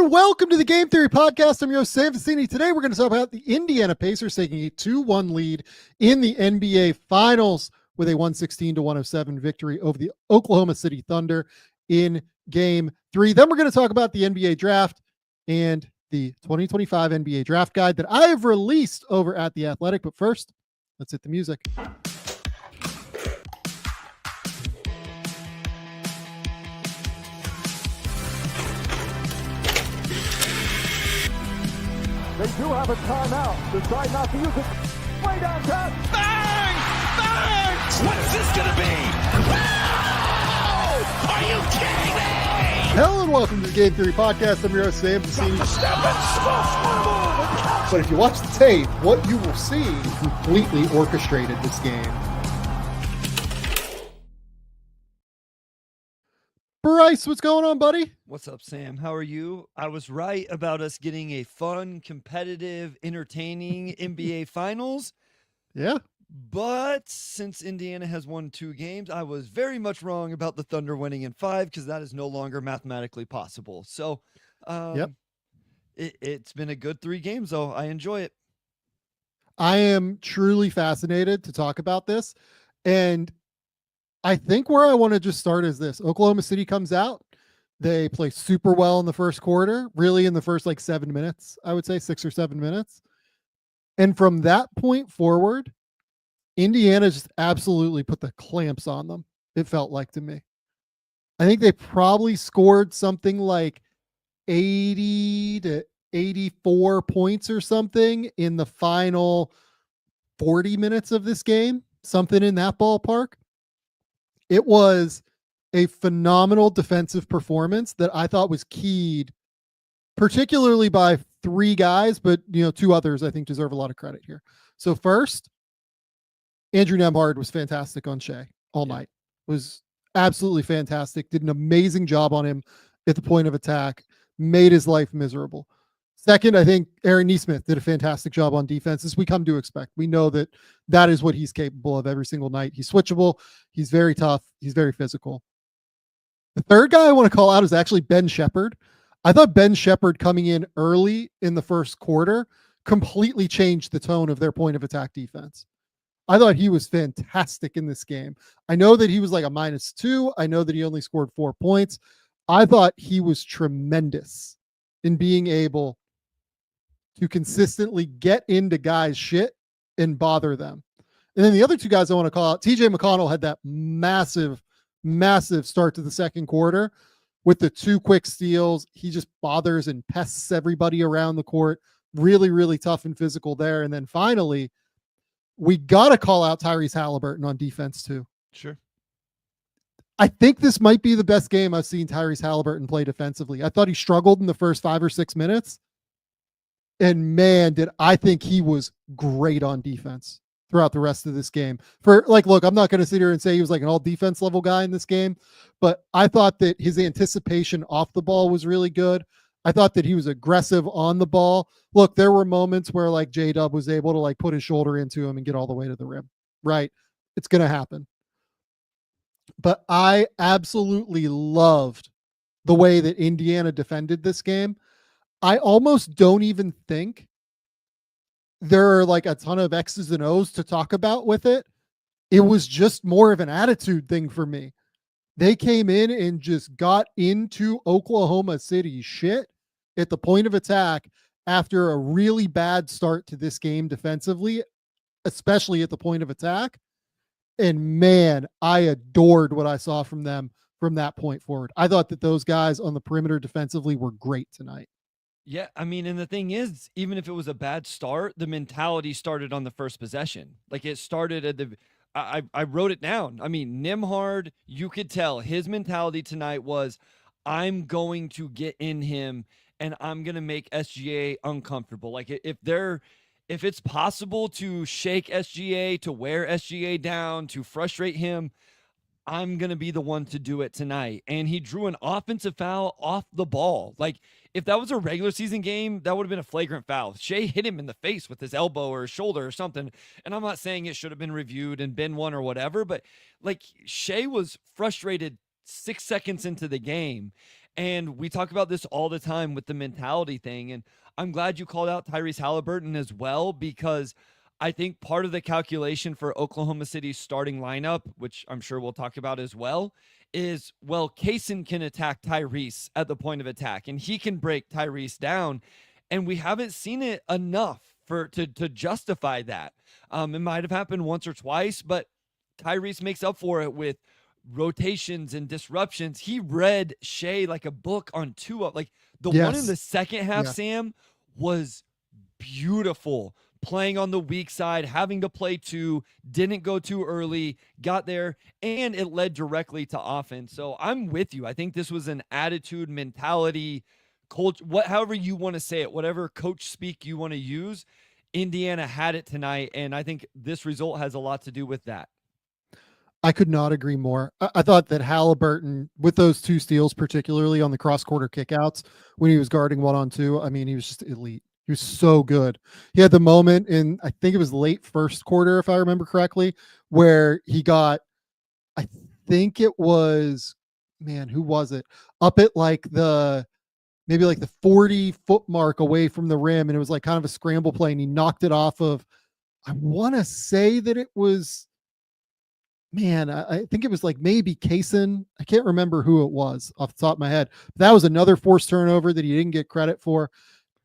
And welcome to the Game Theory Podcast. I'm your host, Vecenie. Today we're going to talk about the Indiana Pacers taking a 2-1 lead in the NBA Finals with a 116-107 victory over the Oklahoma City Thunder in Game 3. Then we're going to talk about the NBA Draft and the 2025 NBA Draft Guide that I have released over at The Athletic. But first, let's hit the music. They do have a timeout. Decide not to use it. Way downtown. Bang! Bang! What's this going to be? Wow! Are you kidding me? Hello and welcome to the Game Theory Podcast. I'm your host, Sam Vecenie. But if you watch the tape, what you will see completely orchestrated this game. Bryce, what's going on, buddy? What's up, Sam? How are you? I was right about us getting a fun, competitive, entertaining NBA Finals. Yeah. But since Indiana has won 2 games, I was very much wrong about the Thunder winning in 5 because that is no longer mathematically possible. So it's been a good 3 games, though. I enjoy it. I am truly fascinated to talk about this. And I think where I want to just start is this. Oklahoma City comes out. They play super well in the first quarter, really in the first 7 minutes, I would say 6 or 7 minutes. And from that point forward, Indiana just absolutely put the clamps on them. It felt like to me. I think they probably scored something like 80 to 84 points or something in the final 40 minutes of this game, something in that ballpark. It was a phenomenal defensive performance that I thought was keyed, particularly by 3 guys, but 2 others I think deserve a lot of credit here. So first, Andrew Nembhard was fantastic on Shea all night. Was absolutely fantastic. Did an amazing job on him at the point of attack. Made his life miserable. Second, I think Aaron Nesmith did a fantastic job on defense, as we come to expect. We know that is what he's capable of every single night. He's switchable. He's very tough. He's very physical. The third guy I want to call out is actually Ben Shepherd. I thought Ben Shepherd coming in early in the first quarter completely changed the tone of their point of attack defense. I thought he was fantastic in this game. I know that he was like a -2. I know that he only scored 4 points. I thought he was tremendous in being able to consistently get into guys' shit and bother them. And then the other 2 guys I want to call out, TJ McConnell had that massive start to the second quarter with the 2 quick steals. He just bothers and pests everybody around the court. Really, really tough and physical there. And then finally, we got to call out Tyrese Halliburton on defense too. Sure. I think this might be the best game I've seen Tyrese Halliburton play defensively. I thought he struggled in the first 5 or 6 minutes. And man, did I think he was great on defense throughout the rest of this game. Look, I'm not going to sit here and say he was like an all defense level guy in this game, but I thought that his anticipation off the ball was really good. I thought that he was aggressive on the ball. Look, there were moments where J-Dub was able to put his shoulder into him and get all the way to the rim, right? It's going to happen. But I absolutely loved the way that Indiana defended this game. I almost don't even think there are a ton of X's and O's to talk about with it. It was just more of an attitude thing for me. They came in and just got into Oklahoma City's shit at the point of attack after a really bad start to this game defensively, especially at the point of attack. And man, I adored what I saw from them from that point forward. I thought that those guys on the perimeter defensively were great tonight. Yeah, I mean, and the thing is, even if it was a bad start, the mentality started on the first possession. It started at the I wrote it down. I mean, Nembhard, you could tell his mentality tonight was, I'm going to get in him and I'm going to make SGA uncomfortable. If it's possible to shake SGA, to wear SGA down, to frustrate him, I'm going to be the one to do it tonight. And he drew an offensive foul off the ball. If that was a regular season game, that would have been a flagrant foul. Shea hit him in the face with his elbow or his shoulder or something. And I'm not saying it should have been reviewed and been one or whatever, but Shea was frustrated 6 seconds into the game. And we talk about this all the time with the mentality thing. And I'm glad you called out Tyrese Halliburton as well, because I think part of the calculation for Oklahoma City's starting lineup, which I'm sure we'll talk about as well, is, well, Kaysen can attack Tyrese at the point of attack and he can break Tyrese down. And we haven't seen it enough to justify that. It might have happened once or twice, but Tyrese makes up for it with rotations and disruptions. He read Shea like a book on Tua. Like the one in the second half, Sam, was beautiful. Playing on the weak side, having to play two, didn't go too early, got there, and it led directly to offense. So I'm with you. I think this was an attitude, mentality, culture, however you want to say it, whatever coach speak you want to use. Indiana had it tonight, and I think this result has a lot to do with that. I could not agree more. I thought that Halliburton, with those 2 steals, particularly on the cross-quarter kickouts, when he was guarding 1-on-2, I mean, he was just elite. He was so good. He had the moment in, I think it was late first quarter, if I remember correctly, where he got, I think it was, man, who was it? Up at like maybe like the 40-foot mark away from the rim. And it was like kind of a scramble play. And he knocked it off of, I want to say that it was, man, I think it was like maybe Kaysen. I can't remember who it was off the top of my head. But that was another forced turnover that he didn't get credit for.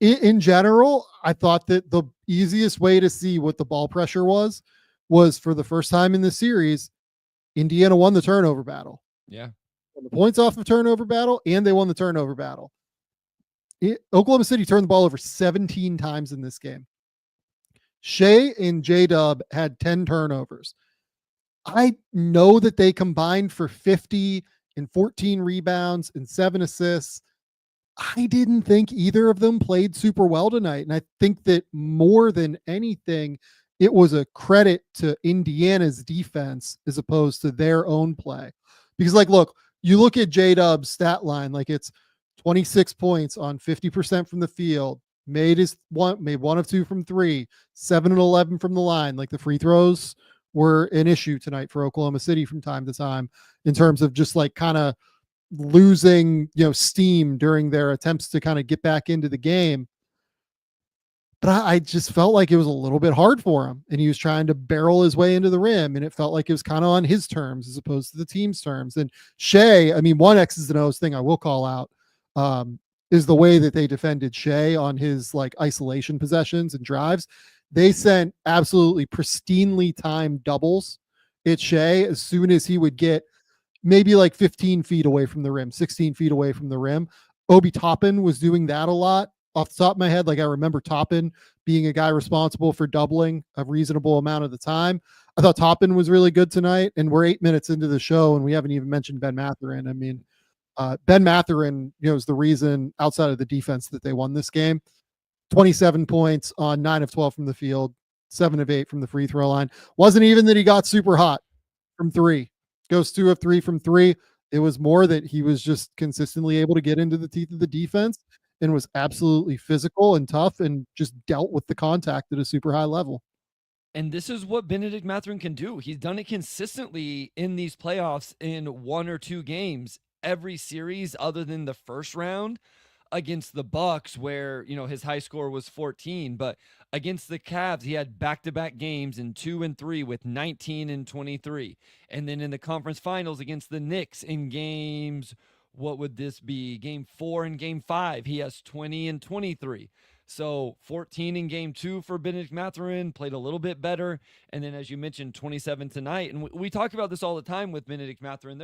In general, I thought that the easiest way to see what the ball pressure was for the first time in the series, Indiana won the turnover battle. Yeah. Won the points off the turnover battle, and they won the turnover battle. Oklahoma City turned the ball over 17 times in this game. Shea and J-Dub had 10 turnovers. I know that they combined for 50 and 14 rebounds and 7 assists. I didn't think either of them played super well tonight. And I think that more than anything, it was a credit to Indiana's defense as opposed to their own play. Because, like, look, you look at J-Dub's stat line, like it's 26 points on 50% from the field, made 1 of 2 from 3, 7 and 11 from the line. Like the free throws were an issue tonight for Oklahoma City from time to time in terms of just like kind of losing, steam during their attempts to kind of get back into the game. But I just felt like it was a little bit hard for him, and he was trying to barrel his way into the rim, and it felt like it was kind of on his terms as opposed to the team's terms. And Shea, I mean, one X's and O's thing I will call out is the way that they defended Shea on his like isolation possessions and drives. They sent absolutely pristinely timed doubles at Shea as soon as he would get maybe like 15 feet away from the rim, 16 feet away from the rim. Obi Toppin was doing that a lot. Off the top of my head, like I remember Toppin being a guy responsible for doubling a reasonable amount of the time. I thought Toppin was really good tonight, and we're 8 minutes into the show, and we haven't even mentioned Ben Mathurin. I mean, Ben Mathurin, is the reason outside of the defense that they won this game. 27 points on 9 of 12 from the field, 7 of 8 from the free throw line. Wasn't even that he got super hot from 3. Goes 2 of 3 from 3. It was more that he was just consistently able to get into the teeth of the defense and was absolutely physical and tough and just dealt with the contact at a super high level. And this is what Benedict Mathurin can do. He's done it consistently in these playoffs in 1 or 2 games every series other than the first round against the Bucks, where his high score was 14, but against the Cavs he had back-to-back games in 2 and 3 with 19 and 23, and then in the conference finals against the Knicks in games, what would this be, game 4 and game 5, he has 20 and 23. So 14 in game 2 for Benedict Mathurin, played a little bit better. And then, as you mentioned, 27 tonight. And we talk about this all the time with Benedict Mathurin.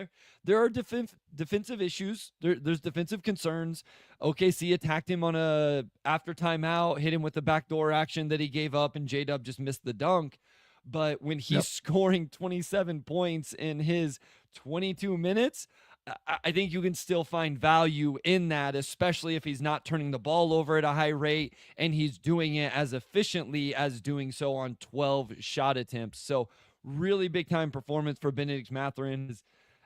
There are defensive issues. There's defensive concerns. OKC attacked him on a after timeout, hit him with the backdoor action that he gave up, and J-Dub just missed the dunk. But when he's scoring 27 points in his 22 minutes, I think you can still find value in that, especially if he's not turning the ball over at a high rate and he's doing it as efficiently as doing so on 12 shot attempts. So really big time performance for Benedict Mathurin.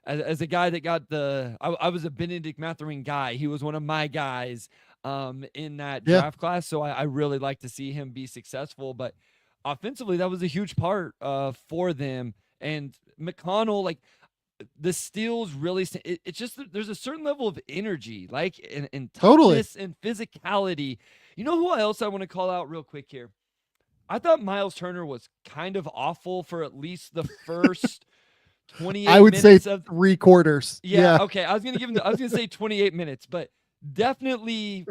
As a guy that got I was a Benedict Mathurin guy. He was one of my guys in that draft class. So I really like to see him be successful. But offensively, that was a huge part for them. And McConnell, like, the steals really, it's just there's a certain level of energy, like and Totally. toughness and physicality. You know who else I want to call out real quick here? I thought Miles Turner was kind of awful for at least the first 28 I would say minutes of 3/4. yeah, okay. I was gonna say 28 minutes, but definitely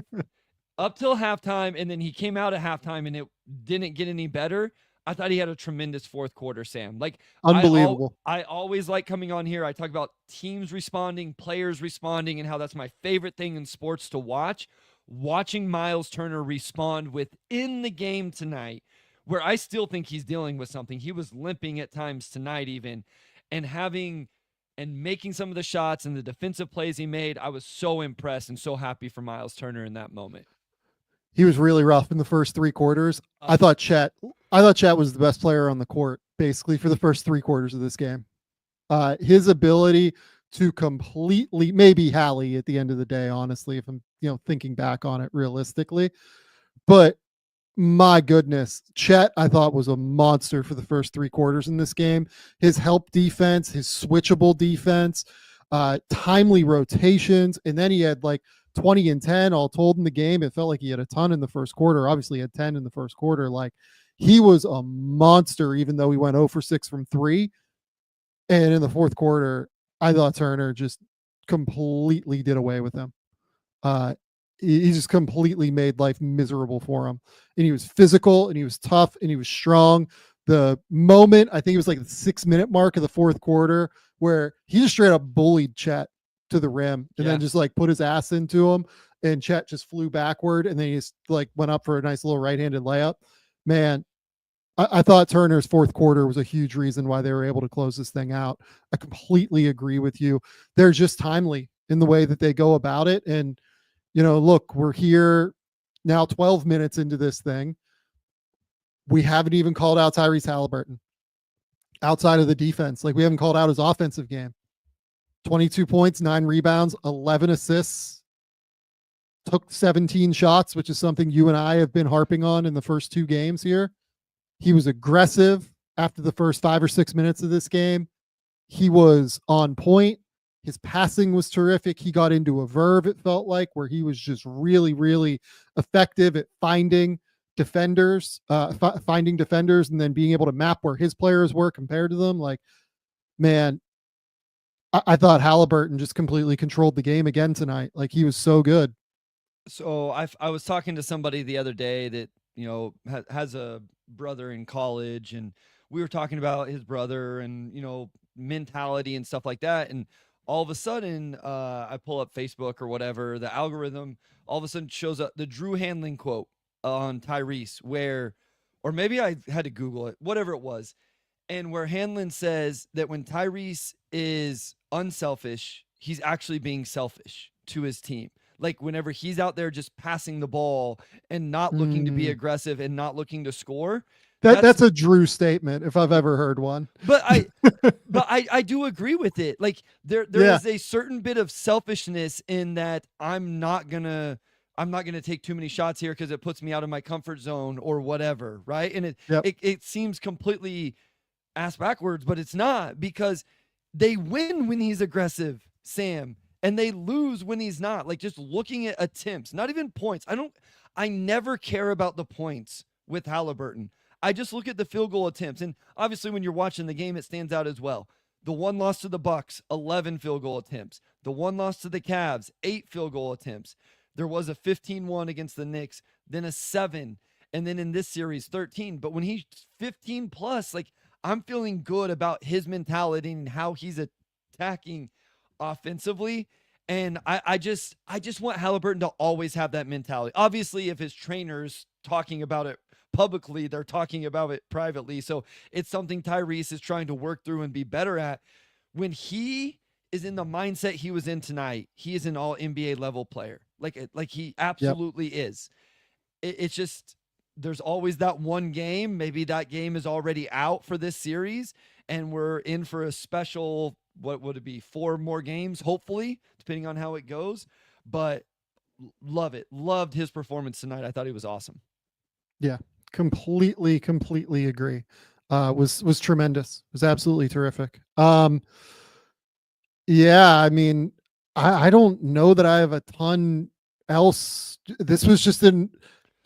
up till halftime, and then he came out at halftime and it didn't get any better. I thought he had a tremendous fourth quarter, Sam. Like Unbelievable. I always like coming on here. I talk about teams responding, players responding, and how that's my favorite thing in sports to watch. Watching Miles Turner respond within the game tonight, where I still think he's dealing with something. He was limping at times tonight, even, and having and making some of the shots and the defensive plays he made. I was so impressed and so happy for Miles Turner in that moment. He was really rough in the first 3/4. I thought Chet was the best player on the court, basically, for the first 3/4 of this game. His ability to completely, maybe Hallie at the end of the day, honestly, if I'm thinking back on it realistically, but my goodness, Chet, I thought, was a monster for the first 3/4 in this game. His help defense, his switchable defense, timely rotations, and then he had like 20 and 10 all told in the game. It felt like he had a ton in the first quarter. Obviously, he had 10 in the first quarter. Like, he was a monster, even though he went 0 for 6 from 3. And in the fourth quarter, I thought Turner just completely did away with him. He just completely made life miserable for him. And he was physical, and he was tough, and he was strong. The moment, I think it was like the 6-minute mark of the fourth quarter, where he just straight up bullied Chet to the rim and then just like put his ass into him, and Chet just flew backward, and then he just like went up for a nice little right-handed layup. Man, I thought Turner's fourth quarter was a huge reason why they were able to close this thing out. I completely agree with you. They're just timely in the way that they go about it. And, look, we're here now 12 minutes into this thing. We haven't even called out Tyrese Halliburton outside of the defense. Like, we haven't called out his offensive game. 22 points, 9 rebounds, 11 assists, took 17 shots, which is something you and I have been harping on in the first 2 games here. He was aggressive after the first 5 or 6 minutes of this game. He was on point. His passing was terrific. He got into a verve, it felt like, where he was just really, really effective at finding defenders, and then being able to map where his players were compared to them. Like, man, I thought Halliburton just completely controlled the game again tonight. Like, he was so good. So I was talking to somebody the other day that, has a brother in college, and we were talking about his brother and, mentality and stuff like that. And all of a sudden, I pull up Facebook or whatever, the algorithm all of a sudden shows up the Drew Handling quote on Tyrese, or maybe I had to Google it, whatever it was. And where Hanlon says that when Tyrese is unselfish, he's actually being selfish to his team. Like, whenever he's out there just passing the ball and not looking to be aggressive and not looking to score. That's a Drew statement, if I've ever heard one. But I do agree with it. Like, there is a certain bit of selfishness in that I'm not gonna take too many shots here because it puts me out of my comfort zone or whatever, right? And it seems completely ass backwards, but it's not, because they win when he's aggressive, Sam, and they lose when he's not. Like, just looking at attempts, not even points. I never care about the points with Halliburton. I just look at the field goal attempts. And obviously when you're watching the game, it stands out as well. The one loss to the Bucks, 11 field goal attempts. The one loss to the Cavs, 8 field goal attempts. There was a 15-1 against the Knicks, then a 7, and then in this series, 13. But when he's 15 plus, like, I'm feeling good about his mentality and how he's attacking offensively. And I just want Halliburton to always have that mentality. Obviously, if his trainer's talking about it publicly, they're talking about it privately. So it's something Tyrese is trying to work through and be better at. When he is in the mindset he was in tonight, he is an all NBA level player. Like he absolutely is. It's just, there's always that one game. Maybe that game is already out for this series, and we're in for a special, what would it be, 4 more games, hopefully, depending on how it goes. But love it. Loved his performance tonight. I thought he was awesome. Yeah, completely agree. Was tremendous. Was absolutely terrific. Yeah, I mean, I don't know that I have a ton else. This was just an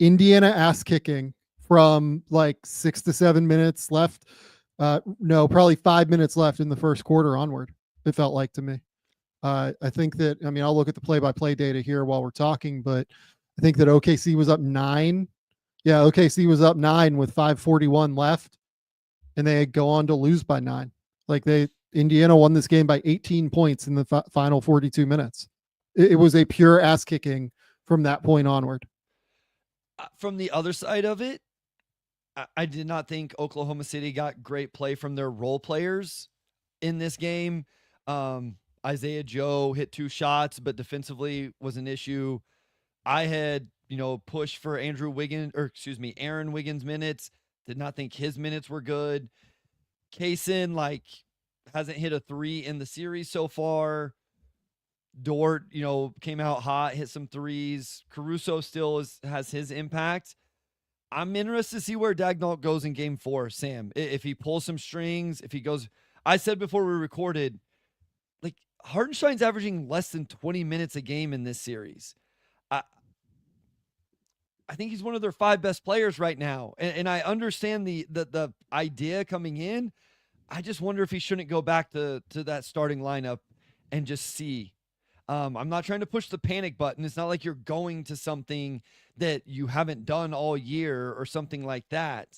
Indiana ass kicking from like 6 to 7 minutes left. No, probably 5 minutes left in the first quarter onward. It felt like to me. I think that, I mean, I'll look at the play-by-play data here while we're talking, but I think that OKC was up 9. Yeah, OKC was up 9 with 5:41 left, and they go on to lose by 9. Like Indiana won this game by 18 points in the final 42 minutes. It was a pure ass kicking from that point onward. From the other side of it, I did not think Oklahoma City got great play from their role players in this game. Isaiah Joe hit 2 shots, but defensively was an issue. I had, pushed for Aaron Wiggins minutes. Did not think his minutes were good. Kaysen, hasn't hit a 3 in the series so far. Dort, came out hot, hit some threes. Caruso still has his impact. I'm interested to see where Daigneault goes in game 4, Sam. If he pulls some strings, if he goes, I said before we recorded, Hartenstein's averaging less than 20 minutes a game in this series. I think he's one of their 5 best players right now. And I understand the idea coming in. I just wonder if he shouldn't go back to that starting lineup and just see. I'm not trying to push the panic button. It's not like you're going to something that you haven't done all year or something like that.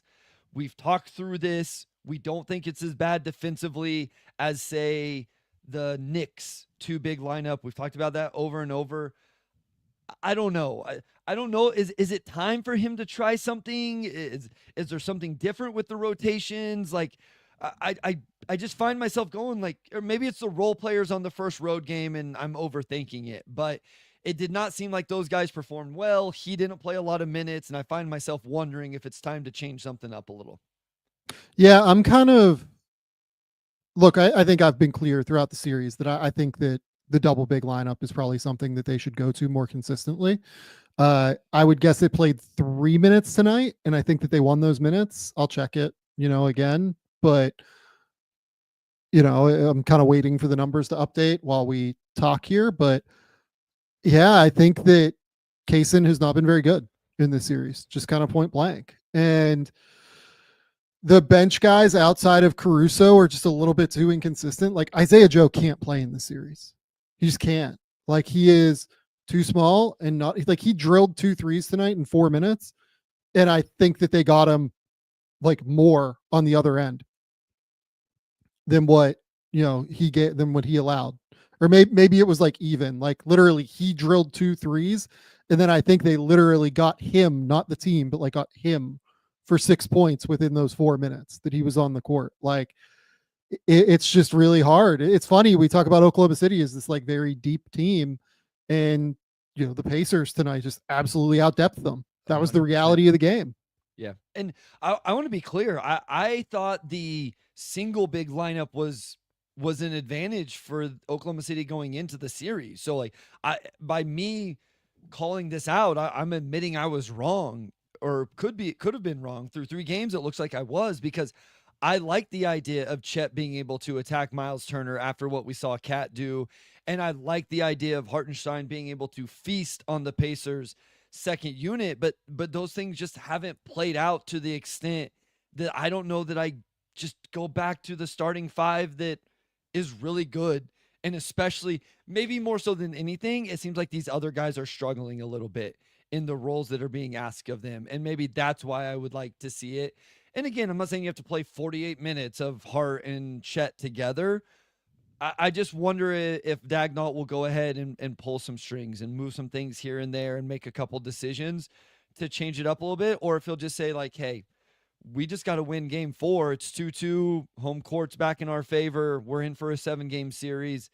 We've talked through this. We don't think it's as bad defensively as, say, the Knicks 2 big lineup. We've talked about that over and over. I don't know. I don't know. Is it time for him to try something? Is there something different with the rotations? I just find myself going or maybe it's the role players on the first road game and I'm overthinking it, but it did not seem like those guys performed well. He didn't play a lot of minutes, and I find myself wondering if it's time to change something up a little. Yeah, I'm kind of, look, I think I've been clear throughout the series that I think that the double big lineup is probably something that they should go to more consistently. I would guess it played 3 minutes tonight, and I think that they won those minutes. I'll check it, again, but I'm kind of waiting for the numbers to update while we talk here. But yeah, I think that Kaysen has not been very good in this series, just kind of point blank. And the bench guys outside of Caruso are just a little bit too inconsistent. Like Isaiah Joe can't play in this series. He just can't. He is too small and not he drilled 2 threes tonight in 4 minutes. And I think that they got him more on the other end than what than what he allowed, or maybe it was even literally he drilled 2 threes, and then I think they literally got him, not the team, but got him for 6 points within those 4 minutes that he was on the court. It's just really hard. It's funny, we talk about Oklahoma City as this very deep team, and the Pacers tonight just absolutely out-depth them. That was the reality of the game. Yeah, and I want to be clear. I thought the single big lineup was an advantage for Oklahoma City going into the series. So by me calling this out, I'm admitting I was wrong, or could have been wrong. Through 3 games, it looks like I was, because I like the idea of Chet being able to attack Miles Turner after what we saw Cat do. And I like the idea of Hartenstein being able to feast on the Pacers' second unit, but those things just haven't played out to the extent that I don't know that I just go back to the starting 5 that is really good. And especially, maybe more so than anything, it seems like these other guys are struggling a little bit in the roles that are being asked of them. And maybe that's why I would like to see it. And again, I'm not saying you have to play 48 minutes of Hart and Chet together. I just wonder if Daigneault will go ahead and pull some strings and move some things here and there and make a couple decisions to change it up a little bit, or if he'll just say hey, we just got to win game 4. It's 2-2, home court's back in our favor. We're in for a 7-game series.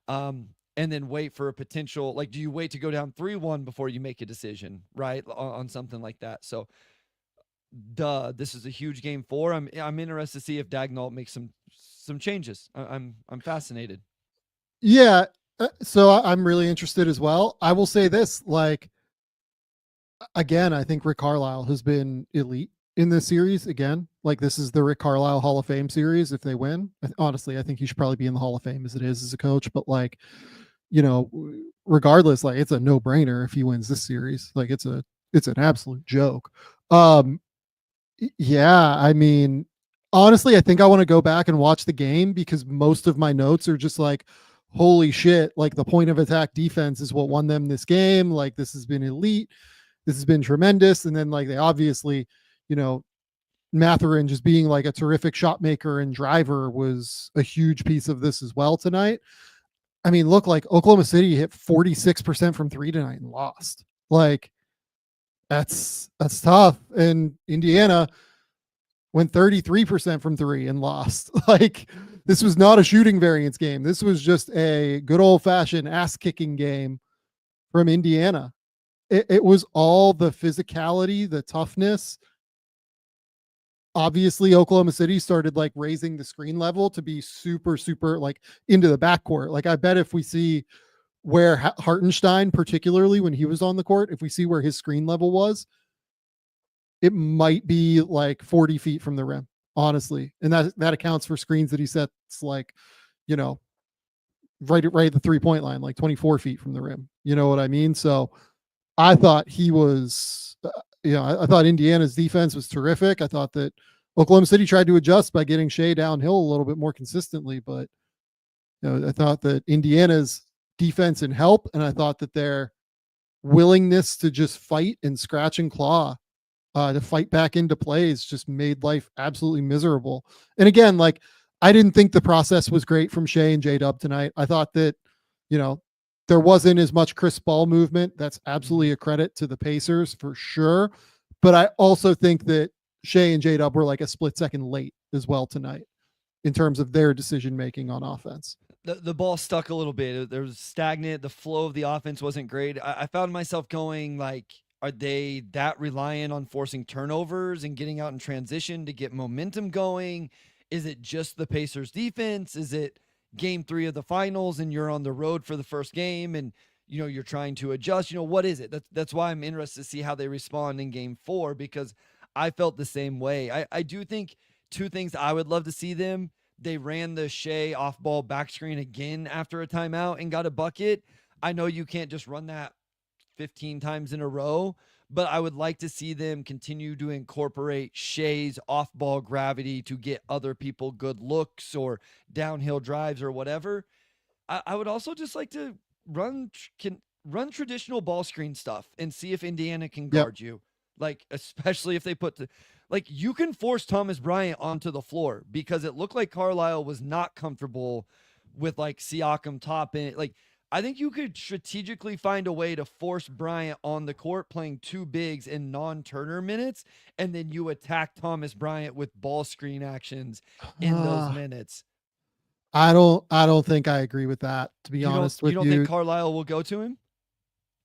And then wait for a potential, do you wait to go down 3-1 before you make a decision, right? On something like that. So this is a huge game 4. I'm interested to see if Daigneault makes some changes. I'm fascinated. Yeah. So I'm really interested as well. I will say this, again, I think Rick Carlisle has been elite in this series again. Like this is the Rick Carlisle Hall of Fame series. If they win, honestly, I think he should probably be in the Hall of Fame as it is as a coach. But like, regardless, like it's a no brainer if he wins this series. Like it's an absolute joke. Yeah, I mean, honestly, I think I want to go back and watch the game because most of my notes are just like, holy shit, like the point of attack defense is what won them this game. Like this has been elite. This has been tremendous. And then like they obviously, Matherin just being like a terrific shot maker and driver was a huge piece of this as well tonight. I mean, look, like Oklahoma City hit 46% from three tonight and lost. Like that's tough. And Indiana went 33% from three and lost. Like this was not a shooting variance game. This was just a good old fashioned ass kicking game from Indiana. It was all the physicality, the toughness. Obviously, Oklahoma City started like raising the screen level to be super, super like into the backcourt. Like I bet if we see where Hartenstein, particularly when he was on the court, if we see where his screen level was, it might be like 40 feet from the rim, honestly. And that accounts for screens that he sets like, right at the 3-point line, like 24 feet from the rim. You know what I mean? So I thought he was, I thought Indiana's defense was terrific. I thought that Oklahoma City tried to adjust by getting Shea downhill a little bit more consistently, but I thought that Indiana's defense and help, and I thought that their willingness to just fight and scratch and claw to fight back into plays just made life absolutely miserable. And again, like I didn't think the process was great from Shea and J-Dub tonight. I thought that, there wasn't as much crisp ball movement. That's absolutely a credit to the Pacers for sure. But I also think that Shea and J-Dub were like a split second late as well tonight in terms of their decision making on offense. The ball stuck a little bit. There was stagnant. The flow of the offense wasn't great. I found myself going like, are they that reliant on forcing turnovers and getting out in transition to get momentum going? Is it just the Pacers defense? Is it game 3 of the finals and you're on the road for the first game and you're trying to adjust? What is it? That's why I'm interested to see how they respond in game 4, because I felt the same way. I do think two things I would love to see them. They ran the Shea off ball back screen again after a timeout and got a bucket. I know you can't just run that 15 times in a row, but I would like to see them continue to incorporate Shea's off-ball gravity to get other people good looks or downhill drives or whatever. I would also just like to run traditional ball screen stuff and see if Indiana can guard you. Like, especially if they you can force Thomas Bryant onto the floor, because it looked like Carlisle was not comfortable with like Siakam top in it. Like, I think you could strategically find a way to force Bryant on the court playing two bigs in non-Turner minutes, and then you attack Thomas Bryant with ball screen actions in those minutes. I don't think I agree with that, to be honest with you. You don't think Carlisle will go to him?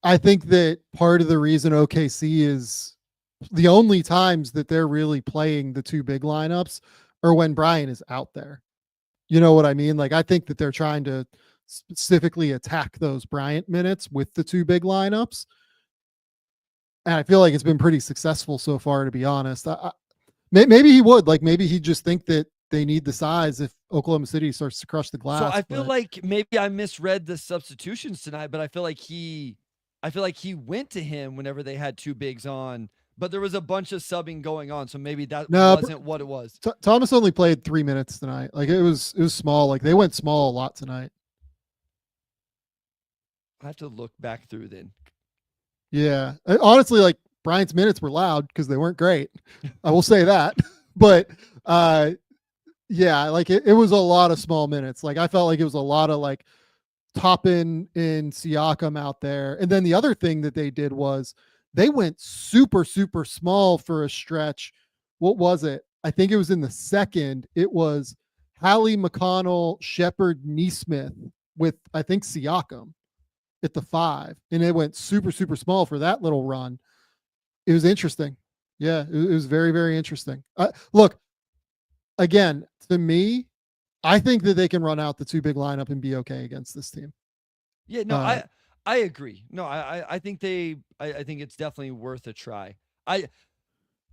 I think that part of the reason OKC is the only times that they're really playing the two big lineups are when Bryant is out there. You know what I mean? Like, I think that they're trying to specifically attack those Bryant minutes with the two big lineups. And I feel like it's been pretty successful so far, to be honest. Maybe he would, like, maybe he'd just think that they need the size if Oklahoma City starts to crush the glass. So I feel like maybe I misread the substitutions tonight, but I feel like he went to him whenever they had two bigs on, but there was a bunch of subbing going on. So maybe that wasn't what it was. Thomas only played 3 minutes tonight. Like it was small. Like they went small a lot tonight. I have to look back through then. Yeah. Honestly, like Bryant's minutes were loud because they weren't great. I will say that. But yeah, like it was a lot of small minutes. Like I felt like it was a lot of like Toppin and Siakam out there. And then the other thing that they did was they went super, super small for a stretch. What was it? I think it was in the second. It was Hallie McConnell, Shepard, Neesmith with, I think, Siakam at the 5. And it went super, super small for that little run. It was interesting. Yeah, it was very, very interesting. Look, again, to me, I think that they can run out the two big lineup and be okay against this team. Yeah, no, I agree. No, I think I think it's definitely worth a try.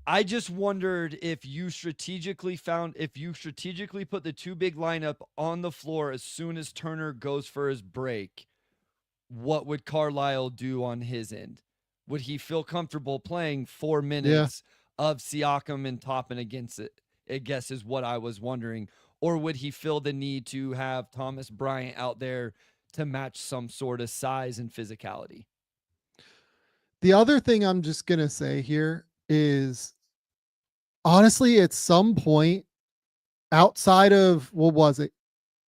I just wondered if you strategically put the two big lineup on the floor as soon as Turner goes for his break, what would Carlisle do on his end? Would he feel comfortable playing 4 Yeah. minutes of Siakam and Toppin against it? I guess is what I was wondering. Or would he feel the need to have Thomas Bryant out there to match some sort of size and physicality? The other thing I'm just going to say here is honestly, at some point outside of what was it?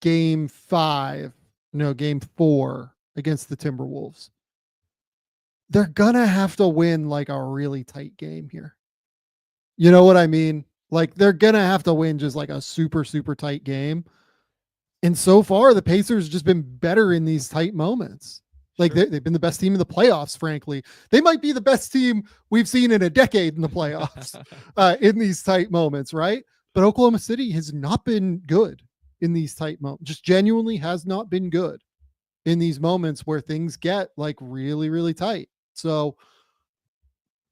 Game 5, no, game 4 against the Timberwolves. They're going to have to win like a really tight game here. You know what I mean? Like they're going to have to win just like a super, super tight game. And so far, the Pacers just been better in these tight moments. Like Sure. they've been the best team in the playoffs, frankly. They might be the best team we've seen in a decade in the playoffs in these tight moments, right? But Oklahoma City has not been good in these tight moments, just genuinely has not been good in these moments where things get like really, really tight. So,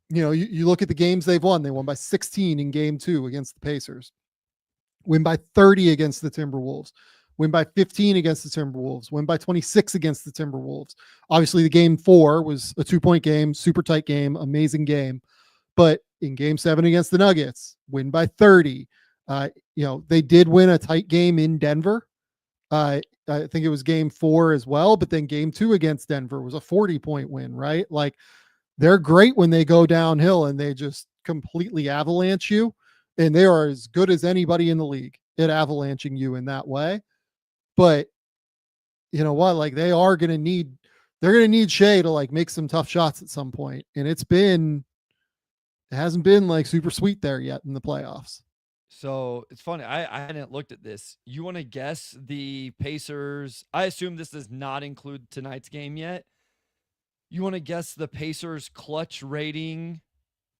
you look at the games they've won. They won by 16 in game 2 against the Pacers, win by 30 against the Timberwolves, win by 15 against the Timberwolves, win by 26 against the Timberwolves. Obviously, the game 4 was a 2-point game, super tight game, amazing game. But in game 7 against the Nuggets, win by 30. They did win a tight game in Denver. I think it was game 4 as well, but then game 2 against Denver was a 40-point win, right? Like they're great when they go downhill and they just completely avalanche you. And they are as good as anybody in the league at avalanching you in that way. But you know what? Like they're going to need Shea to like make some tough shots at some point. And it hasn't been like super sweet there yet in the playoffs. So it's funny. I hadn't looked at this. You want to guess the Pacers? I assume this does not include tonight's game yet. You want to guess the Pacers clutch rating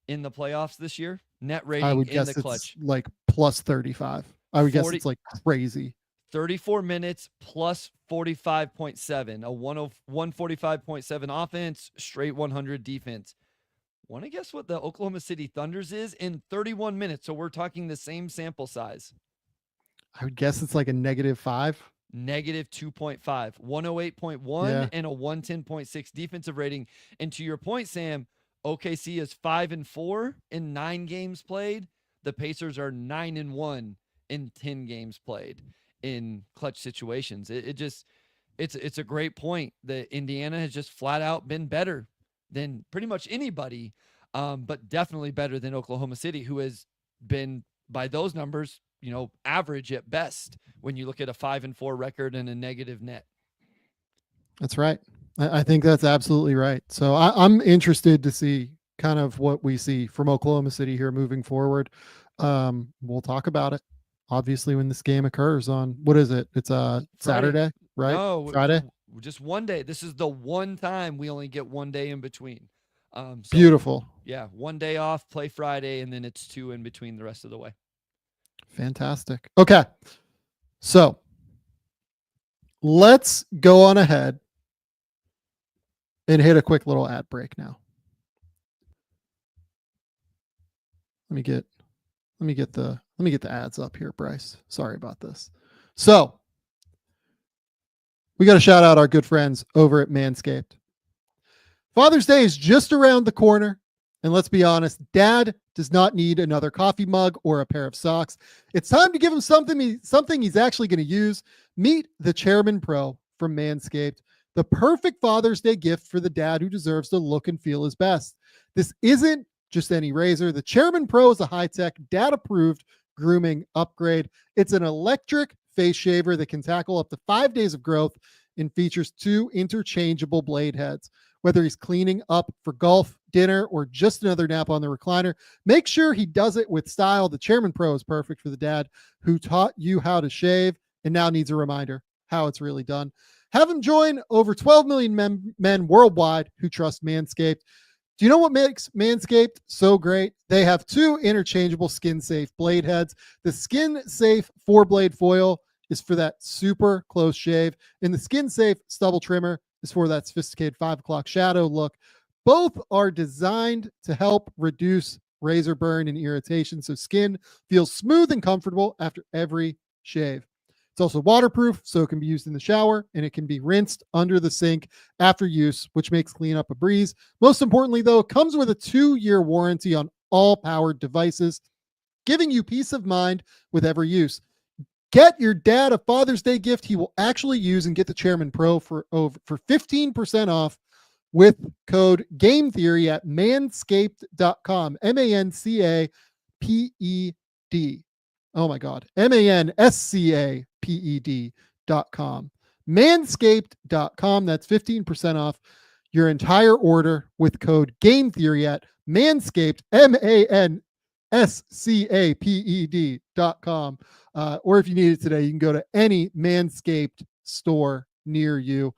in the playoffs this year? Net rating I would in guess the clutch. it's like plus 35. I would guess it's like crazy. 34 minutes plus 45.7, a 145.7 offense, straight 100 defense. Want to guess what the Oklahoma City Thunder's is in 31 minutes? So we're talking the same sample size. I would guess it's like a -5. Negative 2.5, 108.1 Yeah. and a 110.6 defensive rating. And to your point, Sam, OKC is 5-4 in 9 games played. The Pacers are 9-1 in 10 games played in clutch situations. It's a great point that Indiana has just flat out been better than pretty much anybody, but definitely better than Oklahoma City, who has been, by those numbers, average at best when you look at a 5-4 record and a negative net. That's right. I think that's absolutely right. So I'm interested to see kind of what we see from Oklahoma City here moving forward. We'll talk about it obviously when this game occurs on, what is it? It's Saturday, right? No, Friday. Just one day. This is the one time we only get one day in between. So, beautiful. Yeah, one day off, play Friday, and then it's 2 in between the rest of the way. Fantastic. Okay. So let's go on ahead and hit a quick little ad break now. Let me get the ads up here, Bryce. Sorry about this. So we got to shout out our good friends over at MANSCAPED. Father's Day is just around the corner. And let's be honest, Dad does not need another coffee mug or a pair of socks. It's time to give him something he's actually going to use. Meet the Chairman Pro from Manscaped, the perfect Father's Day gift for the dad who deserves to look and feel his best. This isn't just any razor. The Chairman Pro is a high-tech, dad-approved grooming upgrade. It's an electric face shaver that can tackle up to 5 days of growth and features 2 interchangeable blade heads. Whether he's cleaning up for golf, dinner, or just another nap on the recliner, make sure he does it with style. The Chairman Pro is perfect for the dad who taught you how to shave and now needs a reminder how it's really done. Have him join over 12 million men worldwide who trust Manscaped. Do you know what makes Manscaped so great? They have 2 interchangeable skin-safe blade heads. The skin-safe 4-blade foil is for that super close shave, and the skin-safe stubble trimmer is for that sophisticated 5 o'clock shadow look. Both are designed to help reduce razor burn and irritation, so skin feels smooth and comfortable after every shave. It's also waterproof, so it can be used in the shower, and it can be rinsed under the sink after use, which makes cleanup a breeze. Most importantly, though, it comes with a 2-year warranty on all powered devices, giving you peace of mind with every use. Get your dad a Father's Day gift he will actually use and get the Chairman Pro for 15% off with code Game Theory at manscaped.com. MANCAPED. Oh my God. MANSCAPED.com. Manscaped.com. That's 15% off your entire order with code Game Theory at Manscaped, MANSCAPED.com. Or if you need it today, you can go to any Manscaped store near you.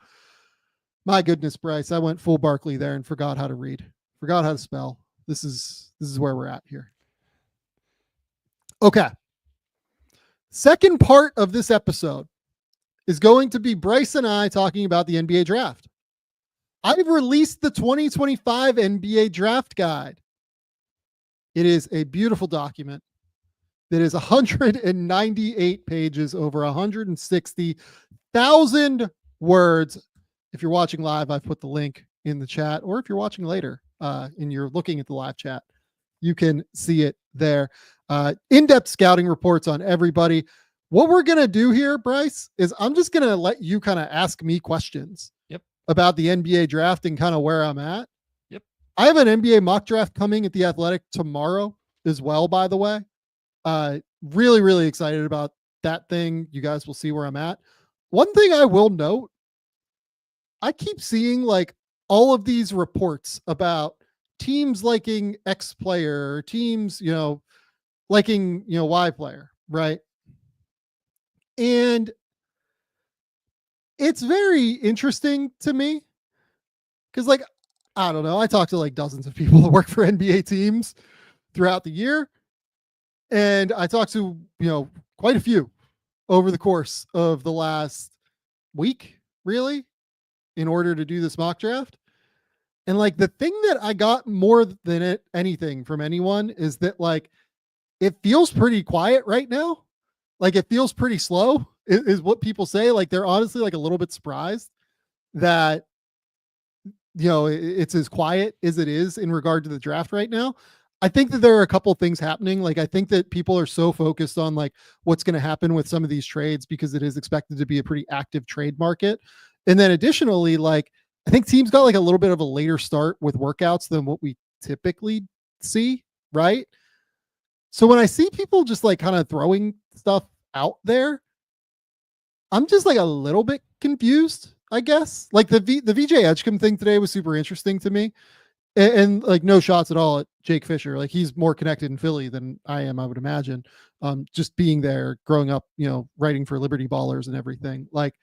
My goodness, Bryce, I went full Barkley there and forgot how to read, forgot how to spell. This is where we're at here. Okay. Second part of this episode is going to be Bryce and I talking about the NBA draft. I've released the 2025 NBA draft guide. It is a beautiful document that is 198 pages, over 160,000 words. If you're watching live, I've put the link in the chat, or if you're watching later and you're looking at the live chat, you can see it there. In-depth scouting reports on everybody. What we're going to do here, Bryce, is I'm just going to let you kind of ask me questions about the NBA draft and kind of where I'm at. I have an NBA mock draft coming at The Athletic tomorrow as well, by the way. Really, really excited about that thing. You guys will see where I'm at. One thing I will note, I keep seeing like all of these reports about teams liking X player, teams, liking, Y player, right? And it's very interesting to me because, like, I don't know, I talk to like dozens of people that work for NBA teams throughout the year. And I talked to, quite a few over the course of the last week, really, in order to do this mock draft. And like the thing that I got more than anything from anyone is that like it feels pretty quiet right now. Like it feels pretty slow is what people say. Like they're honestly like a little bit surprised that it's as quiet as it is in regard to the draft right now. I think that there are a couple of things happening. Like I think that people are so focused on like what's going to happen with some of these trades because it is expected to be a pretty active trade market. And then additionally, like I think teams got like a little bit of a later start with workouts than what we typically see, right? So when I see people just like kind of throwing stuff out there, I'm just like a little bit confused, I guess. Like the VJ Edgecombe thing today was super interesting to me. And like no shots at all at Jake Fisher. Like he's more connected in Philly than I am, I would imagine. Just being there, growing up, writing for Liberty Ballers and everything. Like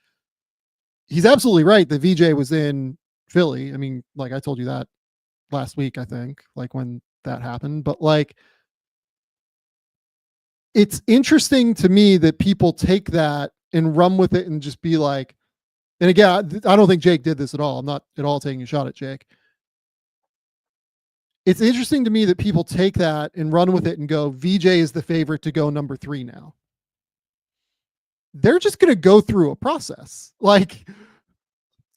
he's absolutely right. The VJ was in Philly. I mean, like I told you that last week, I think, like when that happened. But like it's interesting to me that people take that and run with it and just be like, and again, I don't think Jake did this at all. I'm not at all taking a shot at Jake. It's interesting to me that people take that and run with it and go, VJ is the favorite to go number 3 now. They're just going to go through a process. Like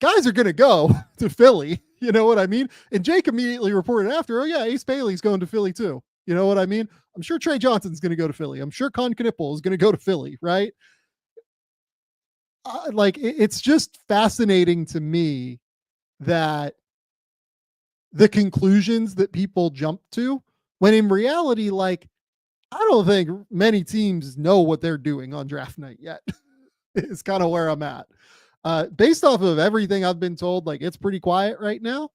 guys are going to go to Philly. You know what I mean? And Jake immediately reported after, oh yeah, Ace Bailey's going to Philly too. You know what I mean? I'm sure Trey Johnson's going to go to Philly. I'm sure Con Knippel is going to go to Philly, right? Like it's just fascinating to me that the conclusions that people jump to, when in reality, like, I don't think many teams know what they're doing on draft night yet. It's kind of where I'm at. Based off of everything I've been told, like it's pretty quiet right now.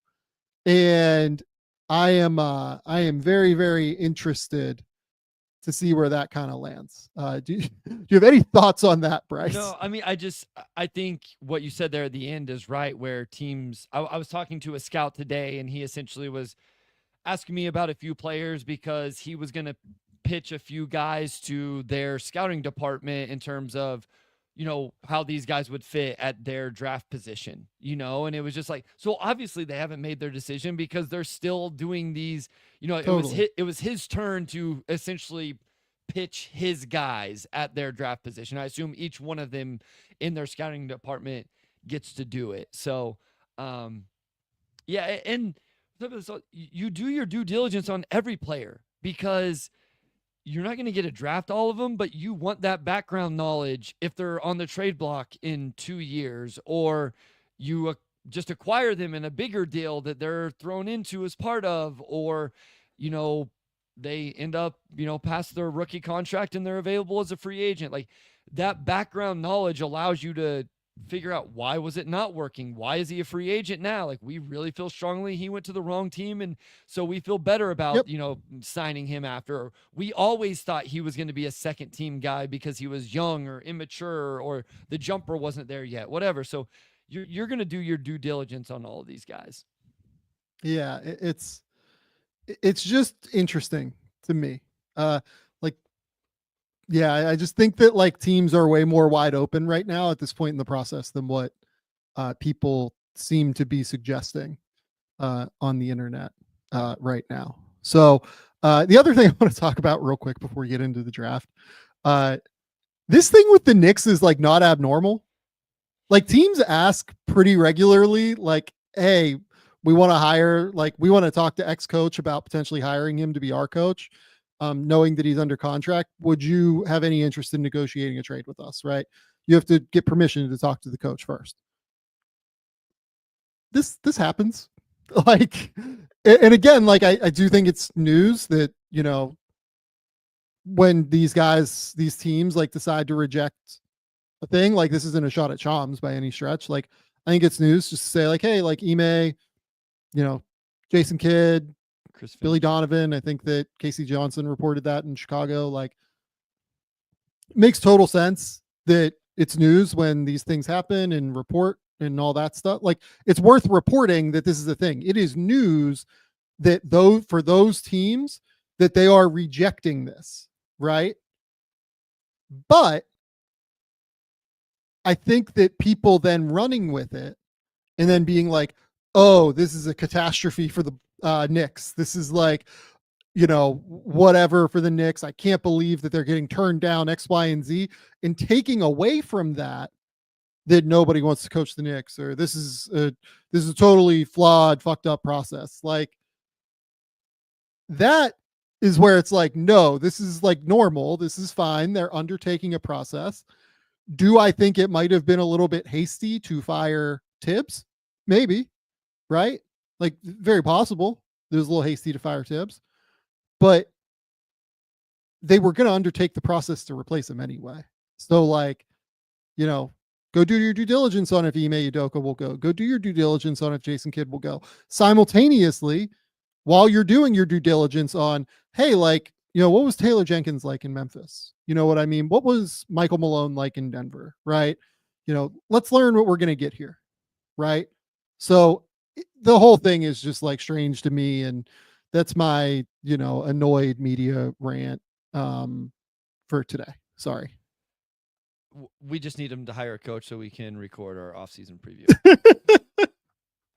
And I am very, very interested to see where that kind of lands. Do you have any thoughts on that, Bryce? No, I mean, I think what you said there at the end is right, where teams, I was talking to a scout today and he essentially was asking me about a few players because he was going to pitch a few guys to their scouting department in terms of how these guys would fit at their draft position, and it was just like, so obviously they haven't made their decision because they're still doing these, Totally. it was his turn to essentially pitch his guys at their draft position. I assume each one of them in their scouting department gets to do it. So, yeah. And so you do your due diligence on every player because you're not going to get to draft all of them, but you want that background knowledge if they're on the trade block in 2 years, or you just acquire them in a bigger deal that they're thrown into as part of, or, they end up, past their rookie contract and they're available as a free agent. Like, that background knowledge allows you to figure out, why was it not working? Why is he a free agent now? Like, we really feel strongly he went to the wrong team, and so we feel better about, signing him after. Or we always thought he was going to be a second team guy because he was young or immature, or the jumper wasn't there yet, whatever. So you're going to do your due diligence on all of these guys. Yeah, it's just interesting to me. I just think that like teams are way more wide open right now at this point in the process than what people seem to be suggesting on the internet right now. So the other thing I want to talk about real quick before we get into the draft, this thing with the Knicks is like not abnormal. Like, teams ask pretty regularly, like, hey, we want to talk to X coach about potentially hiring him to be our coach. Knowing that he's under contract, would you have any interest in negotiating a trade with us? Right. You have to get permission to talk to the coach first. This happens. Like, and again, like, I do think it's news that, when these teams like decide to reject a thing, like, this isn't a shot at Shams by any stretch. Like, I think it's news just to say like, hey, like Ime, Jason Kidd, Billy Donovan. I think that Casey Johnson reported that in Chicago. Like, it makes total sense that it's news when these things happen and report and all that stuff. Like, it's worth reporting that this is a thing. It is news that for those teams that they are rejecting this, right? But I think that people then running with it and then being like, oh, this is a catastrophe for the Knicks. This is like, whatever for the Knicks. I can't believe that they're getting turned down X, Y, and Z, and taking away from that nobody wants to coach the Knicks, or this is a totally flawed, fucked up process. Like, that is where it's like, no, this is like normal. This is fine. They're undertaking a process. Do I think it might have been a little bit hasty to fire Tibbs? Maybe, right? Like, very possible. It was a little hasty to fire Tibbs, but they were going to undertake the process to replace him anyway. So, like, go do your due diligence on if Ime Udoka will go. Go do your due diligence on if Jason Kidd will go. Simultaneously, while you're doing your due diligence on, hey, like, what was Taylor Jenkins like in Memphis? You know what I mean? What was Michael Malone like in Denver, right? Let's learn what we're going to get here, right? So the whole thing is just like strange to me, and that's my annoyed media rant for today. Sorry. We just need him to hire a coach so we can record our off-season preview.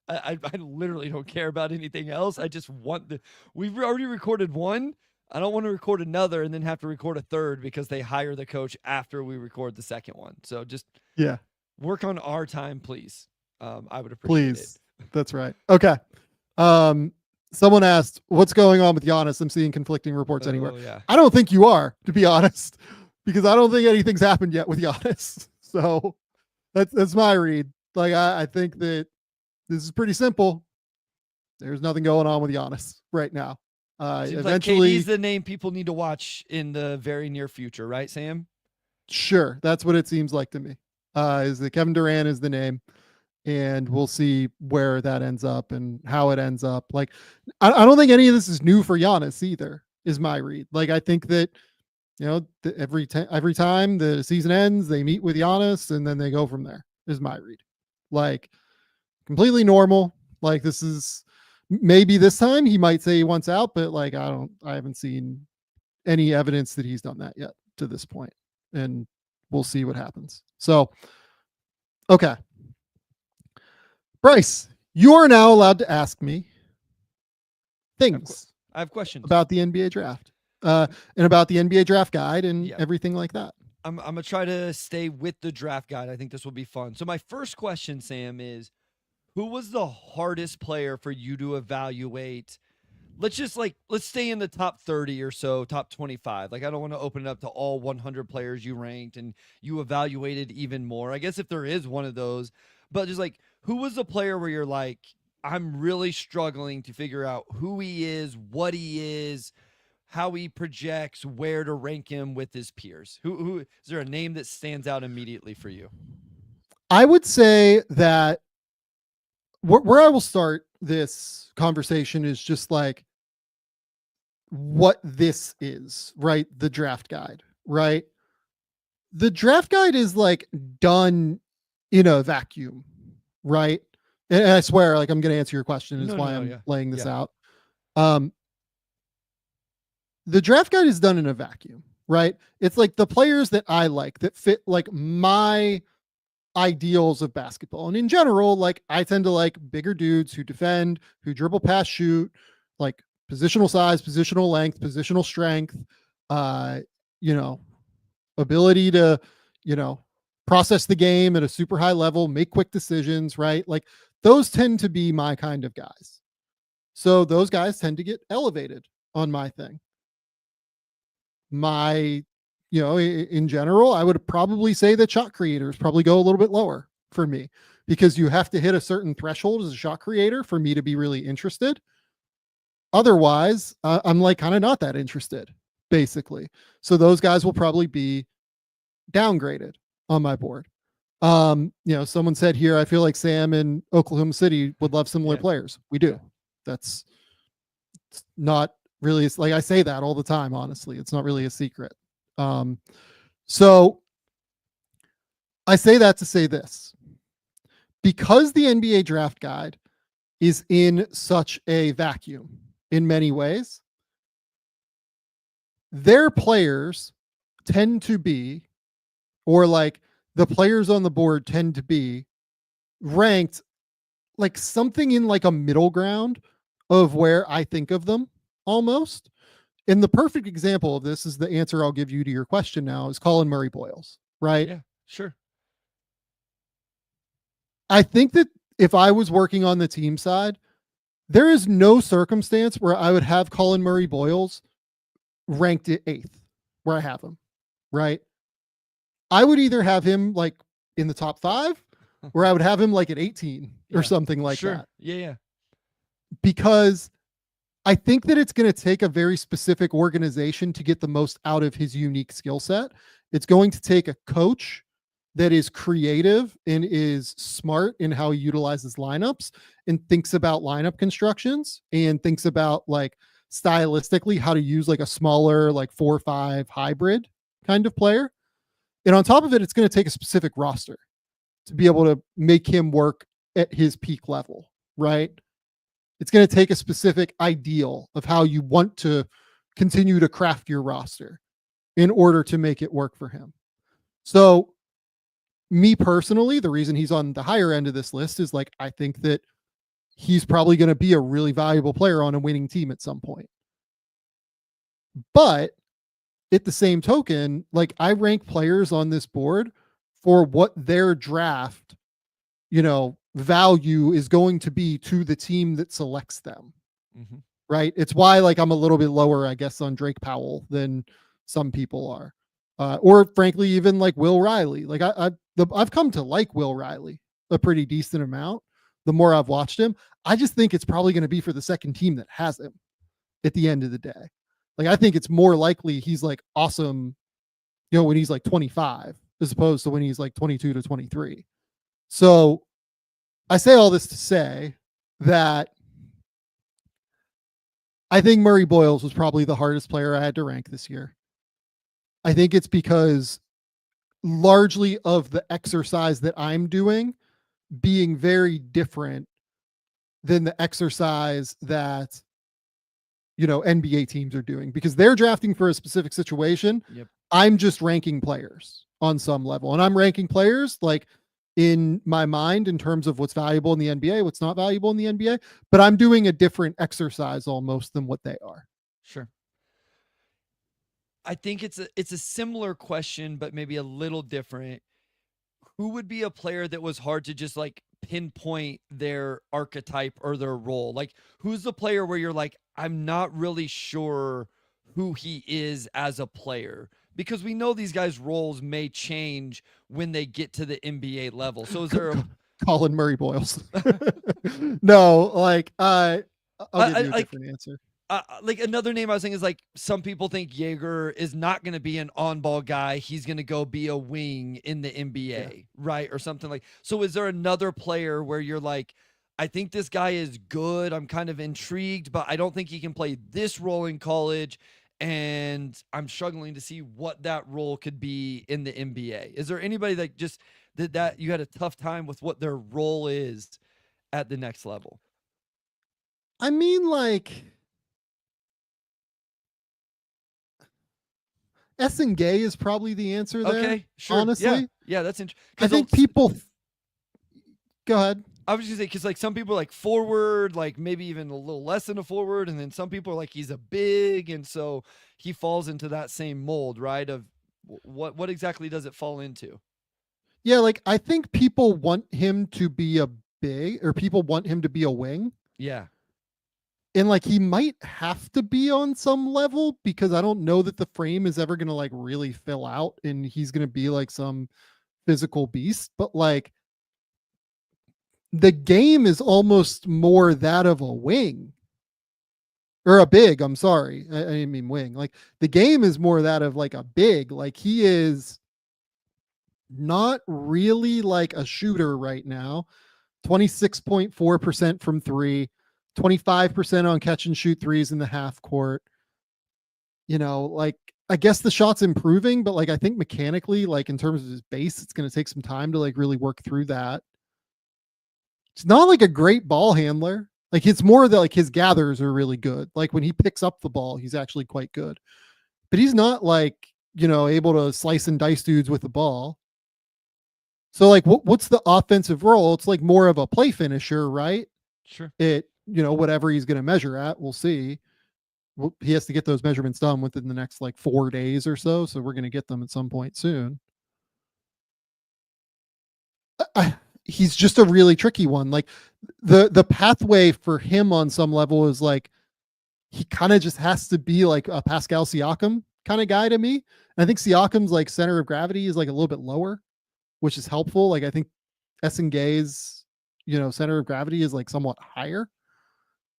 I literally don't care about anything else. I just want we've already recorded one. I don't want to record another and then have to record a third because they hire the coach after we record the second one. So just work on our time, please. I would appreciate it. That's right. Okay. Someone asked, what's going on with Giannis? I'm seeing conflicting reports anywhere. Yeah. I don't think you are, to be honest, because I don't think anything's happened yet with Giannis. So that's my read. Like, I think that this is pretty simple. There's nothing going on with Giannis right now. Seems Eventually, like KD's the name people need to watch in the very near future, right, Sam? Sure. That's what it seems like to me. Is that Kevin Durant is the name, and we'll see where that ends up and how it ends up. Like, I don't think any of this is new for Giannis either, is my read. Like, I think that, every time the season ends, they meet with Giannis and then they go from there, is my read. Like, completely normal. Like, this is maybe this time he might say he wants out, but like, I haven't seen any evidence that he's done that yet to this point. And we'll see what happens. So, okay. Bryce, you are now allowed to ask me things I have questions about the NBA draft, and about the NBA draft guide and Yeah. everything like that. I'm gonna try to stay with the draft guide. I think this will be fun. So my first question, Sam, is who was the hardest player for you to evaluate? Let's stay in the top 30 or so, top 25. Like I don't want to open it up to all 100 players you ranked and you evaluated even more. I guess if there is one of those, but just like who was the player where you're like, I'm really struggling to figure out who he is, what he is, how he projects, where to rank him with his peers. Who is there a name that stands out immediately for you? I would say that where I will start this conversation is just like what this is, right? The draft guide, right? The draft guide is like done in a vacuum, right? And I swear, like I'm going to answer your question is why I'm laying this out. The draft guide is done in a vacuum, right? It's like the players that I like that fit like my ideals of basketball. And in general, like I tend to like bigger dudes who defend, who dribble, pass, shoot, like positional size, positional length, positional strength, ability to, process the game at a super high level, make quick decisions, right? Like those tend to be my kind of guys. So those guys tend to get elevated on my thing. In general, I would probably say that shot creators probably go a little bit lower for me because you have to hit a certain threshold as a shot creator for me to be really interested. Otherwise, I'm like kind of not that interested, basically. So those guys will probably be downgraded on my board. Someone said here, I feel like Sam in Oklahoma City would love similar players. We do. That's not really, it's like I say that all the time, honestly. It's not really a secret. So I say that to say this. Because the NBA draft guide is in such a vacuum in many ways, their players tend to be, or like the players on the board tend to be ranked like something in like a middle ground of where I think of them almost. And the perfect example of this is the answer I'll give you to your question now is Colin Murray Boyles, right? Yeah, sure. I think that if I was working on the team side, there is no circumstance where I would have Colin Murray Boyles ranked at 8th, where I have him, right? I would either have him like in the top 5 or I would have him like at 18 or something like that. Yeah. Because I think that it's going to take a very specific organization to get the most out of his unique skill set. It's going to take a coach that is creative and is smart in how he utilizes lineups and thinks about lineup constructions and thinks about like stylistically how to use like a smaller, like 4-5 hybrid kind of player. And on top of it, it's going to take a specific roster to be able to make him work at his peak level, right? It's going to take a specific ideal of how you want to continue to craft your roster in order to make it work for him. So me personally, the reason he's on the higher end of this list is like, I think that he's probably going to be a really valuable player on a winning team at some point. But at the same token, like I rank players on this board for what their draft, value is going to be to the team that selects them. Mm-hmm. Right. It's why like I'm a little bit lower, I guess, on Drake Powell than some people are. Or frankly, even like Will Riley. Like I've come to like Will Riley a pretty decent amount. The more I've watched him, I just think it's probably going to be for the second team that has him at the end of the day. Like, I think it's more likely he's like awesome, when he's like 25 as opposed to when he's like 22 to 23. So I say all this to say that I think Murray Boyles was probably the hardest player I had to rank this year. I think it's because largely of the exercise that I'm doing being very different than the exercise that NBA teams are doing, because they're drafting for a specific situation. Yep. I'm just ranking players on some level, and I'm ranking players like in my mind in terms of what's valuable in the NBA, what's not valuable in the NBA, but I'm doing a different exercise almost than what they are. Sure. I think it's a similar question, but maybe a little different. Who would be a player that was hard to just like pinpoint their archetype or their role? Like, who's the player where you're like, I'm not really sure who he is as a player? Because we know these guys' roles may change when they get to the NBA level. So is there a Colin Murray Boyles? No, like I'll give you a different answer. Like another name I was thinking is like some people think Jaeger is not going to be an on-ball guy. He's going to go be a wing in the NBA, right? Or something like. So is there another player where you're like, I think this guy is good. I'm kind of intrigued, but I don't think he can play this role in college. And I'm struggling to see what that role could be in the NBA. Is there anybody that just did that you had a tough time with what their role is at the next level? I mean, like Gay is probably the answer there. Okay, sure. Honestly, yeah, that's interesting. I think people. Go ahead. I was just gonna say because like some people are like forward, like maybe even a little less than a forward, and then some people are like he's a big, and so he falls into that same mold, right? Of what exactly does it fall into? Yeah, like I think people want him to be a big, or people want him to be a wing. Yeah. And like he might have to be on some level because I don't know that the frame is ever going to like really fill out and he's going to be like some physical beast, but like the game is almost more that of a wing or a big. I'm sorry. I didn't mean wing. Like the game is more that of like a big, like he is not really like a shooter right now. 26.4% from three, 25% on catch and shoot threes in the half court. You know, like I guess the shot's improving, but like I think mechanically, like in terms of his base, it's going to take some time to like really work through that. It's not like a great ball handler. Like it's more that like his gathers are really good. Like when he picks up the ball, he's actually quite good. But he's not like, you know, able to slice and dice dudes with the ball. So like what's the offensive role? It's like more of a play finisher, right? Sure. It, you know, whatever he's going to measure at, we'll see. Well, he has to get those measurements done within the next like 4 days or so. So we're going to get them at some point soon. He's just a really tricky one. Like the pathway for him on some level is like he kind of just has to be like a Pascal Siakam kind of guy to me. And I think Siakam's like center of gravity is like a little bit lower, which is helpful. Like I think Gay's, you know, center of gravity is like somewhat higher.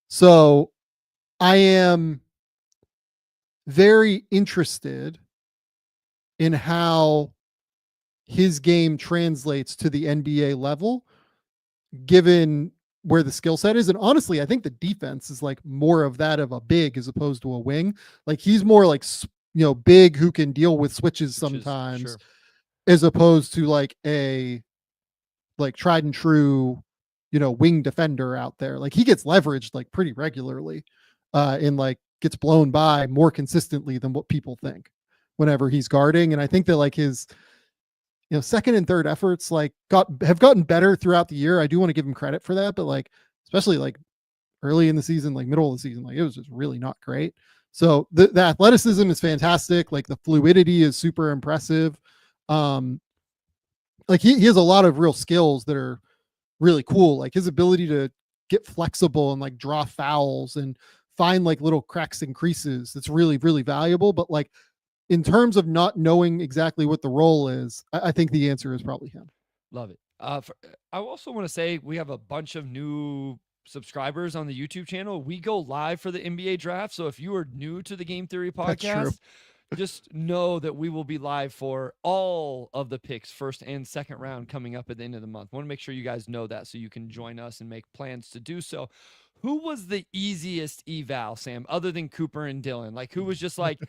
So I am very interested in how his game translates to the NBA level, given where the skill set is. And honestly, I think the defense is like more of that of a big as opposed to a wing. Like he's more like, you know, big who can deal with switches sometimes, sure. as opposed to like a like tried and true, you know, wing defender out there. Like he gets leveraged like pretty regularly, and like gets blown by more consistently than what people think whenever he's guarding. And I think that like his, you know, second and third efforts like have gotten better throughout the year. I do want to give him credit for that, but like especially like early in the season, like middle of the season, like it was just really not great. So the athleticism is fantastic. Like the fluidity is super impressive. Like he has a lot of real skills that are really cool. Like his ability to get flexible and like draw fouls and find like little cracks and creases. That's really, really valuable. But like in terms of not knowing exactly what the role is, I think the answer is probably him. Love it. I also want to say we have a bunch of new subscribers on the YouTube channel. We go live for the NBA draft. So if you are new to the Game Theory podcast, just know that we will be live for all of the picks, first and second round, coming up at the end of the month. I want to make sure you guys know that so you can join us and make plans to do so. Who was the easiest eval, Sam, other than Cooper and Dylan? Like, who was just like,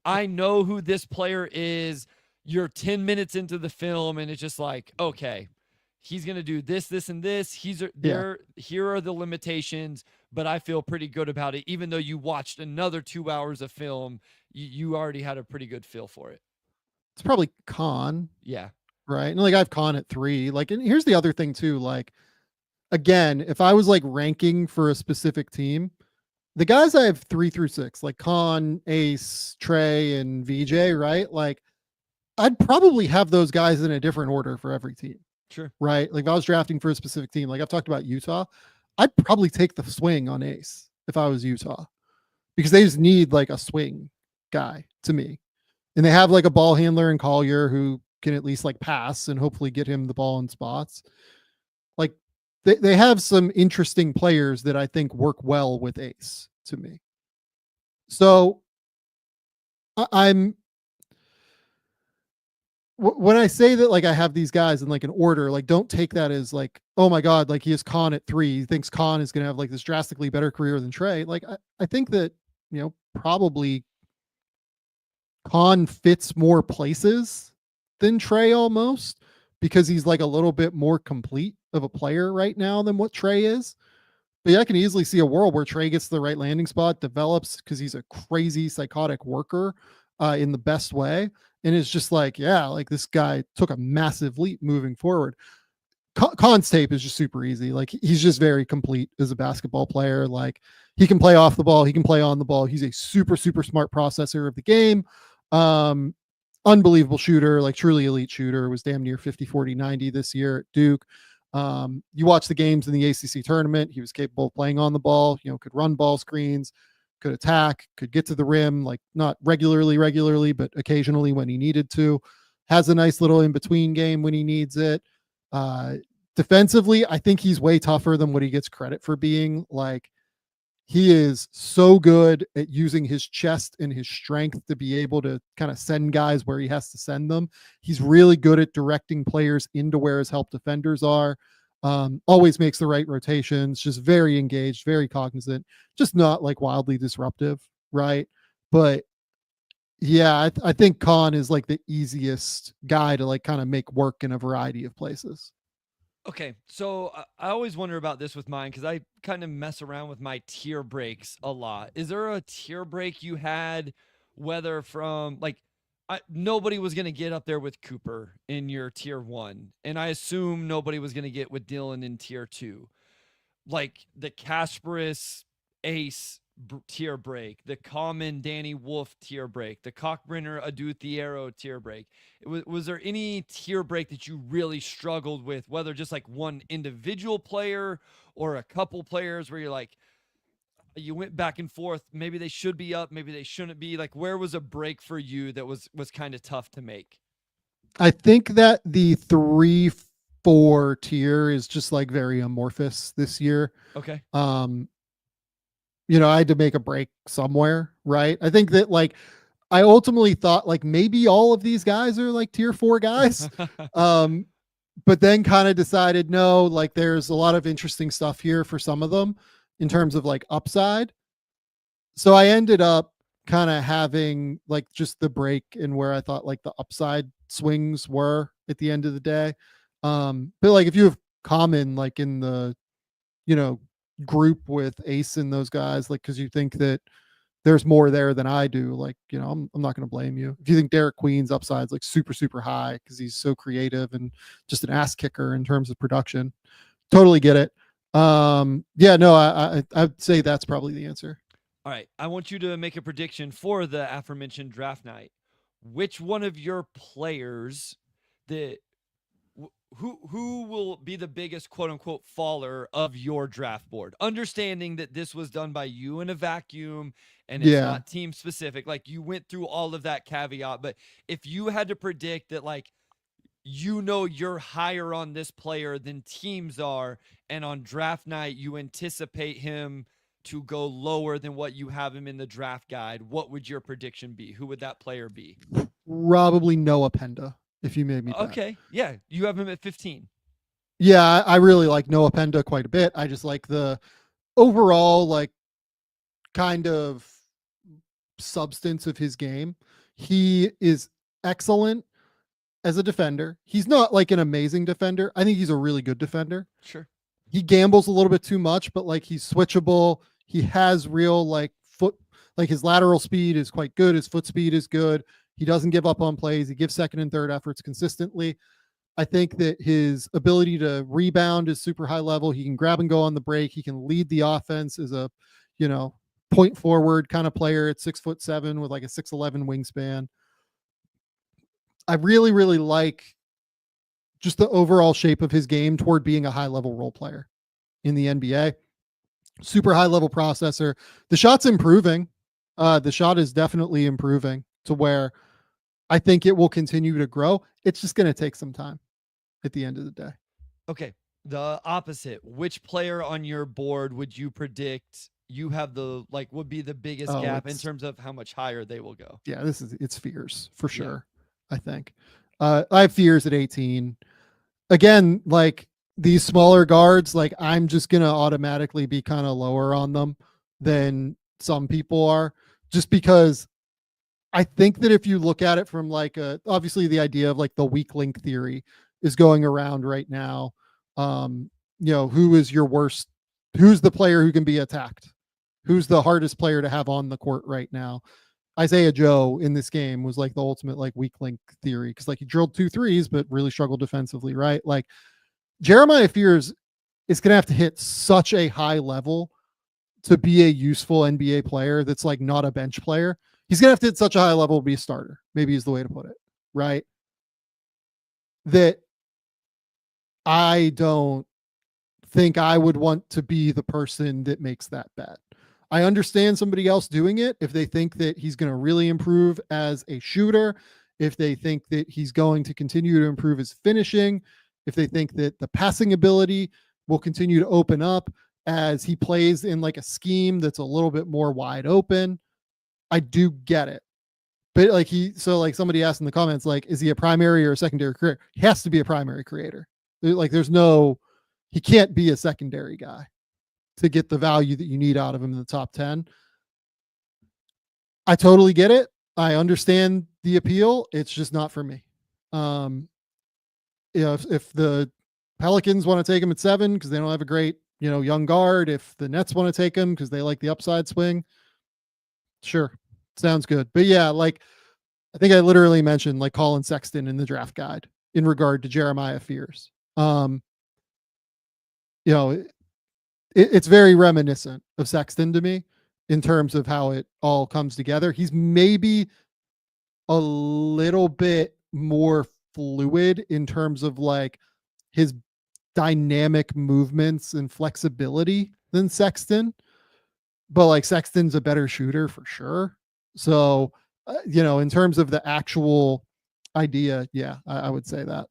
I know who this player is. You're 10 minutes into the film, and it's just like, okay, he's going to do this, this, and this. Here are the limitations, but I feel pretty good about it. Even though you watched another 2 hours of film, you already had a pretty good feel for it. it's probably Khan, Yeah. right? And like I have Khan at 3. Like, and here's the other thing too. Like, again, if I was like ranking for a specific team, the guys I have 3 through 6, like Khan, Ace, Trey, and VJ, right? Like, I'd probably have those guys in a different order for every team, Sure. right? Like, if I was drafting for a specific team, like I've talked about Utah, I'd probably take the swing on Ace if I was Utah, because they just need like a swing guy to me. And they have like a ball handler in Collier who can at least like pass and hopefully get him the ball in spots. Like, they have some interesting players that I think work well with Ace to me. So I'm when I say that, like, I have these guys in like an order, like, don't take that as like, oh my God, like he has Khan at 3. He thinks Khan is going to have like this drastically better career than Trey. Like, I think that, probably Khan fits more places than Trey almost, because he's like a little bit more complete of a player right now than what Trey is. But yeah, I can easily see a world where Trey gets the right landing spot, develops, because he's a crazy psychotic worker in the best way. And it's just like, yeah, like this guy took a massive leap moving forward. Khan's tape is just super easy. Like, he's just very complete as a basketball player. Like, he can play off the ball, he can play on the ball. He's a super, super smart processor of the game. Unbelievable shooter, like truly elite shooter. Was damn near 50, 40, 90 this year at Duke. You watch the games in the ACC tournament, he was capable of playing on the ball, could run ball screens, could attack, could get to the rim, like not regularly, but occasionally when he needed to. Has a nice little in-between game when he needs it. Defensively, I think he's way tougher than what he gets credit for being. Like, he is so good at using his chest and his strength to be able to kind of send guys where he has to send them. He's really good at directing players into where his help defenders are. Always makes the right rotations, just very engaged, very cognizant, just not like wildly disruptive, right? But yeah, I think Khan is like the easiest guy to like kind of make work in a variety of places. Okay, so I always wonder about this with mine because I kind of mess around with my tier breaks a lot. Is there a tier break you had, whether from like nobody was going to get up there with Cooper in your tier 1, and I assume nobody was going to get with Dylan in tier 2, like the Kasparis Ace tier break, the Common Danny Wolf tier break, the Cockbrenner Adu Thiero tier break. Was there any tier break that you really struggled with, whether just like one individual player or a couple players where you're like, you went back and forth, maybe they should be up, maybe they shouldn't be? Like, where was a break for you that was kind of tough to make? I think that the 3-4 tier is just like very amorphous this year. Okay. I had to make a break somewhere, right? I think that like I ultimately thought like maybe all of these guys are like tier 4 guys. But then kind of decided, no, like there's a lot of interesting stuff here for some of them in terms of like upside. So I ended up kind of having like just the break in where I thought like the upside swings were at the end of the day. But like if you have Common like in the, group with Ace and those guys, like, because you think that there's more there than I do, like, I'm not going to blame you. If you think Derek Queen's upside's like super, super high because he's so creative and just an ass kicker in terms of production, totally get it. Yeah, no, I'd say that's probably the answer. All right. I want you to make a prediction for the aforementioned draft night. Which one of your players that who will be the biggest quote unquote faller of your draft board? Understanding that this was done by you in a vacuum and it's not team specific. Like, you went through all of that caveat, but if you had to predict that, like, you're higher on this player than teams are, and on draft night you anticipate him to go lower than what you have him in the draft guide, what would your prediction be? Who would that player be? Probably Noah Penda, if you made me bet. Okay. Yeah. You have him at 15. Yeah, I really like Noah Penda quite a bit. I just like the overall, like, kind of substance of his game. He is excellent as a defender. He's not like an amazing defender. I think he's a really good defender. Sure. He gambles a little bit too much, but like he's switchable. He has real like foot, like his lateral speed is quite good. His foot speed is good. He doesn't give up on plays. He gives second and third efforts consistently. I think that his ability to rebound is super high level. He can grab and go on the break. He can lead the offense as a, point forward kind of player at 6'7" with like a 6'11" wingspan. I really, really like just the overall shape of his game toward being a high level role player in the NBA. Super high level processor. The shot's improving. The shot is definitely improving to where I think it will continue to grow. It's just going to take some time at the end of the day. Okay. The opposite. Which player on your board would you predict you have would be the biggest gap in terms of how much higher they will go? Yeah, it's Fears for sure. Yeah. I think. I have Fears at 18. Again, like these smaller guards, like I'm just going to automatically be kind of lower on them than some people are, just because I think that if you look at it from like obviously the idea of like the weak link theory is going around right now. Who is your worst? Who's the player who can be attacked? Who's the hardest player to have on the court right now? Isaiah Joe in this game was like the ultimate like weak link theory, because like he drilled 2 threes but really struggled defensively, right? Like Jeremiah Fears is going to have to hit such a high level to be a useful NBA player that's like not a bench player. He's going to have to hit such a high level to be a starter, maybe is the way to put it, right? That I don't think I would want to be the person that makes that bet. I understand somebody else doing it if they think that he's going to really improve as a shooter, if they think that he's going to continue to improve his finishing, if they think that the passing ability will continue to open up as he plays in like a scheme that's a little bit more wide open. I do get it. But like somebody asked in the comments, like, is he a primary or a secondary creator? He has to be a primary creator. Like he can't be a secondary guy to get the value that you need out of him in the top 10. I totally get it. I understand the appeal. It's just not for me. If the Pelicans want to take him at 7 because they don't have a great, young guard, if the Nets want to take him because they like the upside swing, sure, sounds good. But yeah, like I think I literally mentioned like Colin Sexton in the draft guide in regard to Jeremiah Fears. It's very reminiscent of Sexton to me in terms of how it all comes together. He's maybe a little bit more fluid in terms of like his dynamic movements and flexibility than Sexton, but like Sexton's a better shooter for sure. So, in terms of the actual idea, yeah, I would say that.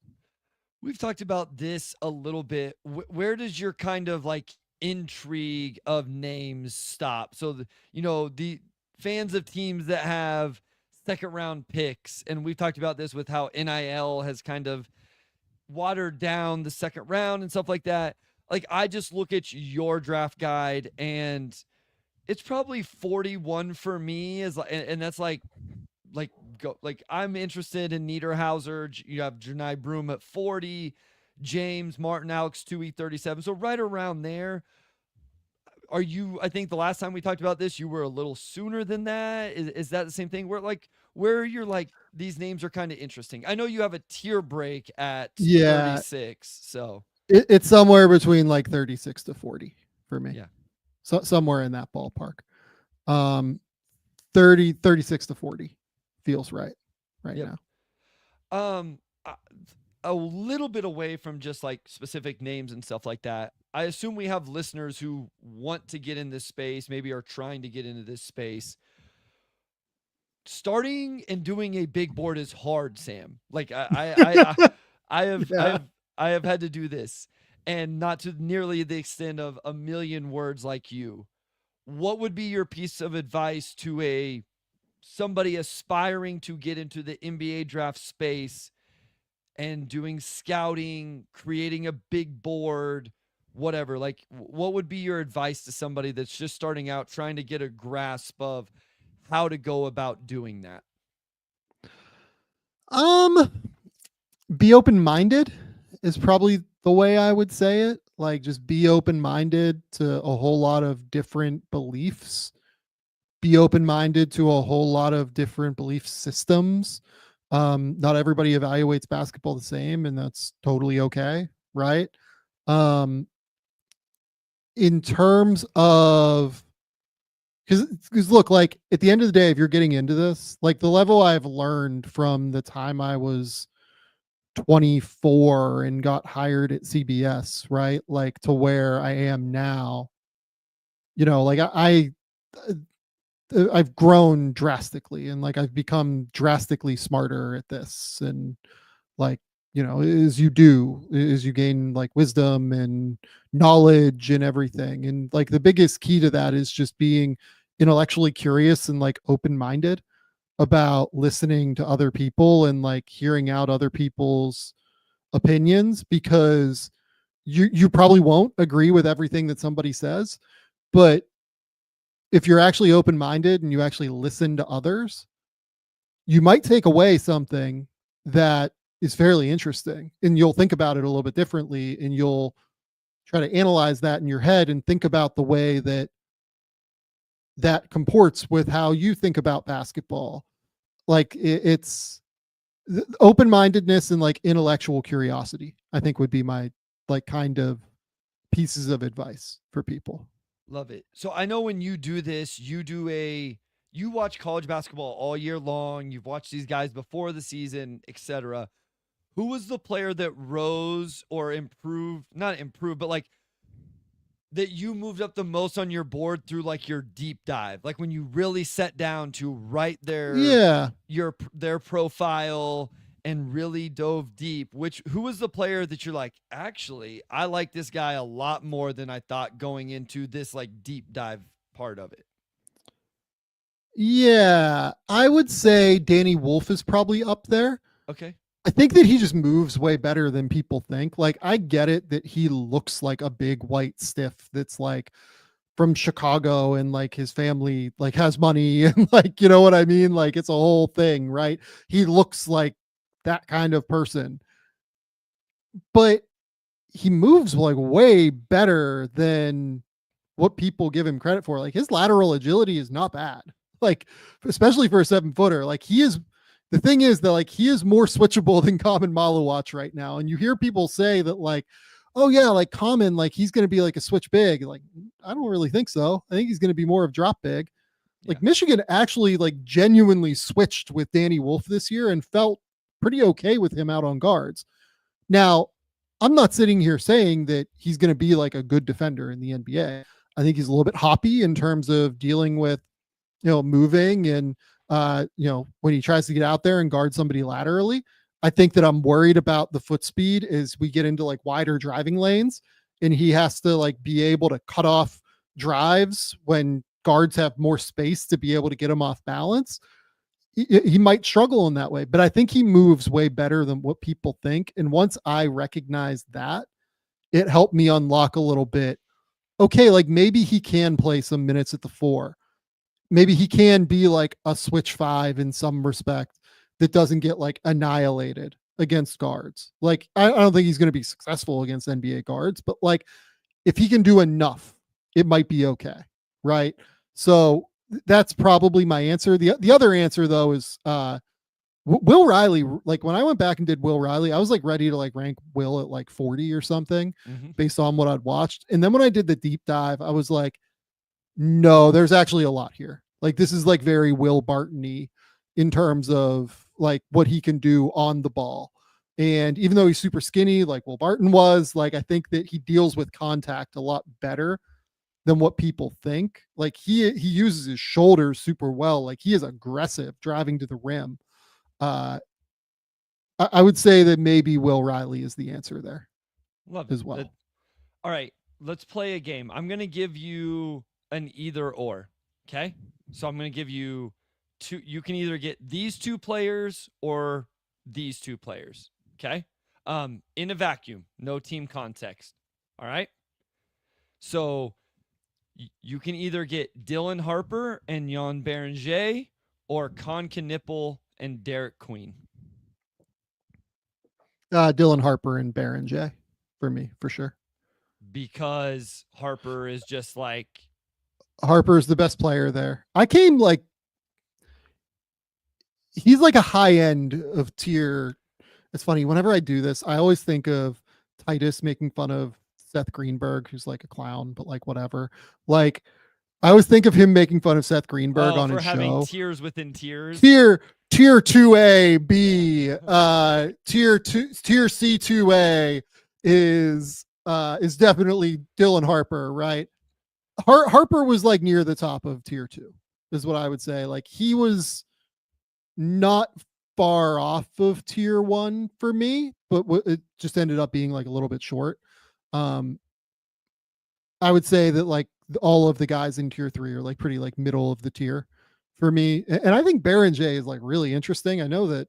We've talked about this a little bit. Where does your kind of like intrigue of names stop? So, the fans of teams that have second round picks, and we've talked about this with how NIL has kind of watered down the second round and stuff like that. Like I just look at your draft guide and it's probably 41 for me and that's like I'm interested in Niederhauser. You have Janai Broom at 40, James Martin, Alex Tui 37. So right around there. I think the last time we talked about this, you were a little sooner than that. Is that the same thing? Where you're like, these names are kind of interesting. I know you have a tier break at 36. So it's somewhere between like 36 to 40 for me. Yeah. So somewhere in that ballpark. 36 to 40 feels right now. A little bit away from just like specific names and stuff like that. I assume we have listeners who want to get in this space, maybe are trying to get into this space. Starting and doing a big board is hard, Sam. Like I have had to do this, and not to nearly the extent of a million words like you. What would be your piece of advice to somebody aspiring to get into the NBA draft space and doing scouting, creating a big board, whatever? Like, what would be your advice to somebody that's just starting out, trying to get a grasp of how to go about doing that? Be open-minded is probably the way I would say it. Like, just be open-minded to a whole lot of different beliefs be open-minded to a whole lot of different belief systems. Not everybody evaluates basketball the same, and that's totally okay, right? Um, in terms of because look, like at the end of the day, if you're getting into this, like the level I've learned from the time I was 24 and got hired at CBS, right? Like to where I am now, like I've grown drastically, and like I've become drastically smarter at this, and like as you gain like wisdom and knowledge and everything, and like the biggest key to that is just being intellectually curious and like open-minded about listening to other people and like hearing out other people's opinions, because you probably won't agree with everything that somebody says, but if you're actually open-minded and you actually listen to others, you might take away something that is fairly interesting, and you'll think about it a little bit differently, and you'll try to analyze that in your head and think about the way that that comports with how you think about basketball. Like it's open-mindedness and like intellectual curiosity, I think, would be my like kind of pieces of advice for people. Love it. So I know when you do this, you watch college basketball all year long. You've watched these guys before the season, etc. Who was the player that rose or improved, not improved, but like that you moved up the most on your board through like your deep dive? Like when you really sat down to write Yeah. their profile and really dove deep. Who was the player that you're like, actually, I like this guy a lot more than I thought going into this like deep dive part of it? Yeah, I would say Danny Wolf is probably up there. Okay. I think that he just moves way better than people think. Like, I get it that he looks like a big white stiff that's like from Chicago, and like his family like has money and like, you know what I mean? Like it's a whole thing, right? He looks like that kind of person. But he moves like way better than what people give him credit for. Like his lateral agility is not bad. Like, especially for a 7-footer. Like he is, the thing is that like he is more switchable than Common Malawatch right now. And you hear people say that like, oh yeah, like Common, like he's going to be like a switch big. Like, I don't really think so. I think he's going to be more of drop big. Like Yeah. Michigan actually like genuinely switched with Danny Wolf this year and felt pretty okay with him out on guards. Now, I'm not sitting here saying that he's going to be like a good defender in the NBA. I think he's a little bit hoppy in terms of dealing with, moving and, when he tries to get out there and guard somebody laterally. I think that I'm worried about the foot speed as we get into like wider driving lanes, and he has to like be able to cut off drives when guards have more space to be able to get him off balance. He might struggle in that way, but I think he moves way better than what people think. And once I recognize that, it helped me unlock a little bit. Okay, like maybe he can play some minutes at the 4. Maybe he can be like a switch 5 in some respect that doesn't get like annihilated against guards. Like I don't think he's going to be successful against NBA guards, but like if he can do enough, it might be okay, right? So that's probably my answer. The other answer though is Will Riley. Like when I went back and did Will Riley, I was like ready to like rank Will at like 40 or something based on what I'd watched. And then when I did the deep dive, I was like, no, there's actually a lot here. Like this is like very Will Barton-y in terms of like what he can do on the ball. And even though he's super skinny, like Will Barton was, like I think that he deals with contact a lot better than what people think. Like he uses his shoulders super well. Like he is aggressive driving to the rim. I would say that maybe Will Riley is the answer there. Love it. As well. All right, let's play a game. I'm going to give you an either or. Okay. So I'm going to give you two. You can either get these two players or these two players. Okay. In a vacuum, no team context. All right. So you can either get Dylan Harper and Jan Beringer or Con Knipple and Derek Queen. Dylan Harper and Baron J for me, for sure. Because Harper is just like Harper's the best player there. I came like he's like a high end of tier. It's funny. Whenever I do this, I always think of Titus making fun of Seth Greenberg, who's like a clown, but like whatever. Like I always think of him making fun of Seth Greenberg on for his having show. tiers within tiers. Tier 2A, B, tier C 2A is definitely Dylan Harper, right? Harper was like near the top of tier 2 is what I would say. Like he was not far off of tier 1 for me, but it just ended up being like a little bit short. I would say that like all of the guys in tier 3 are like pretty like middle of the tier for me. And I think Baron J is like really interesting. I know that it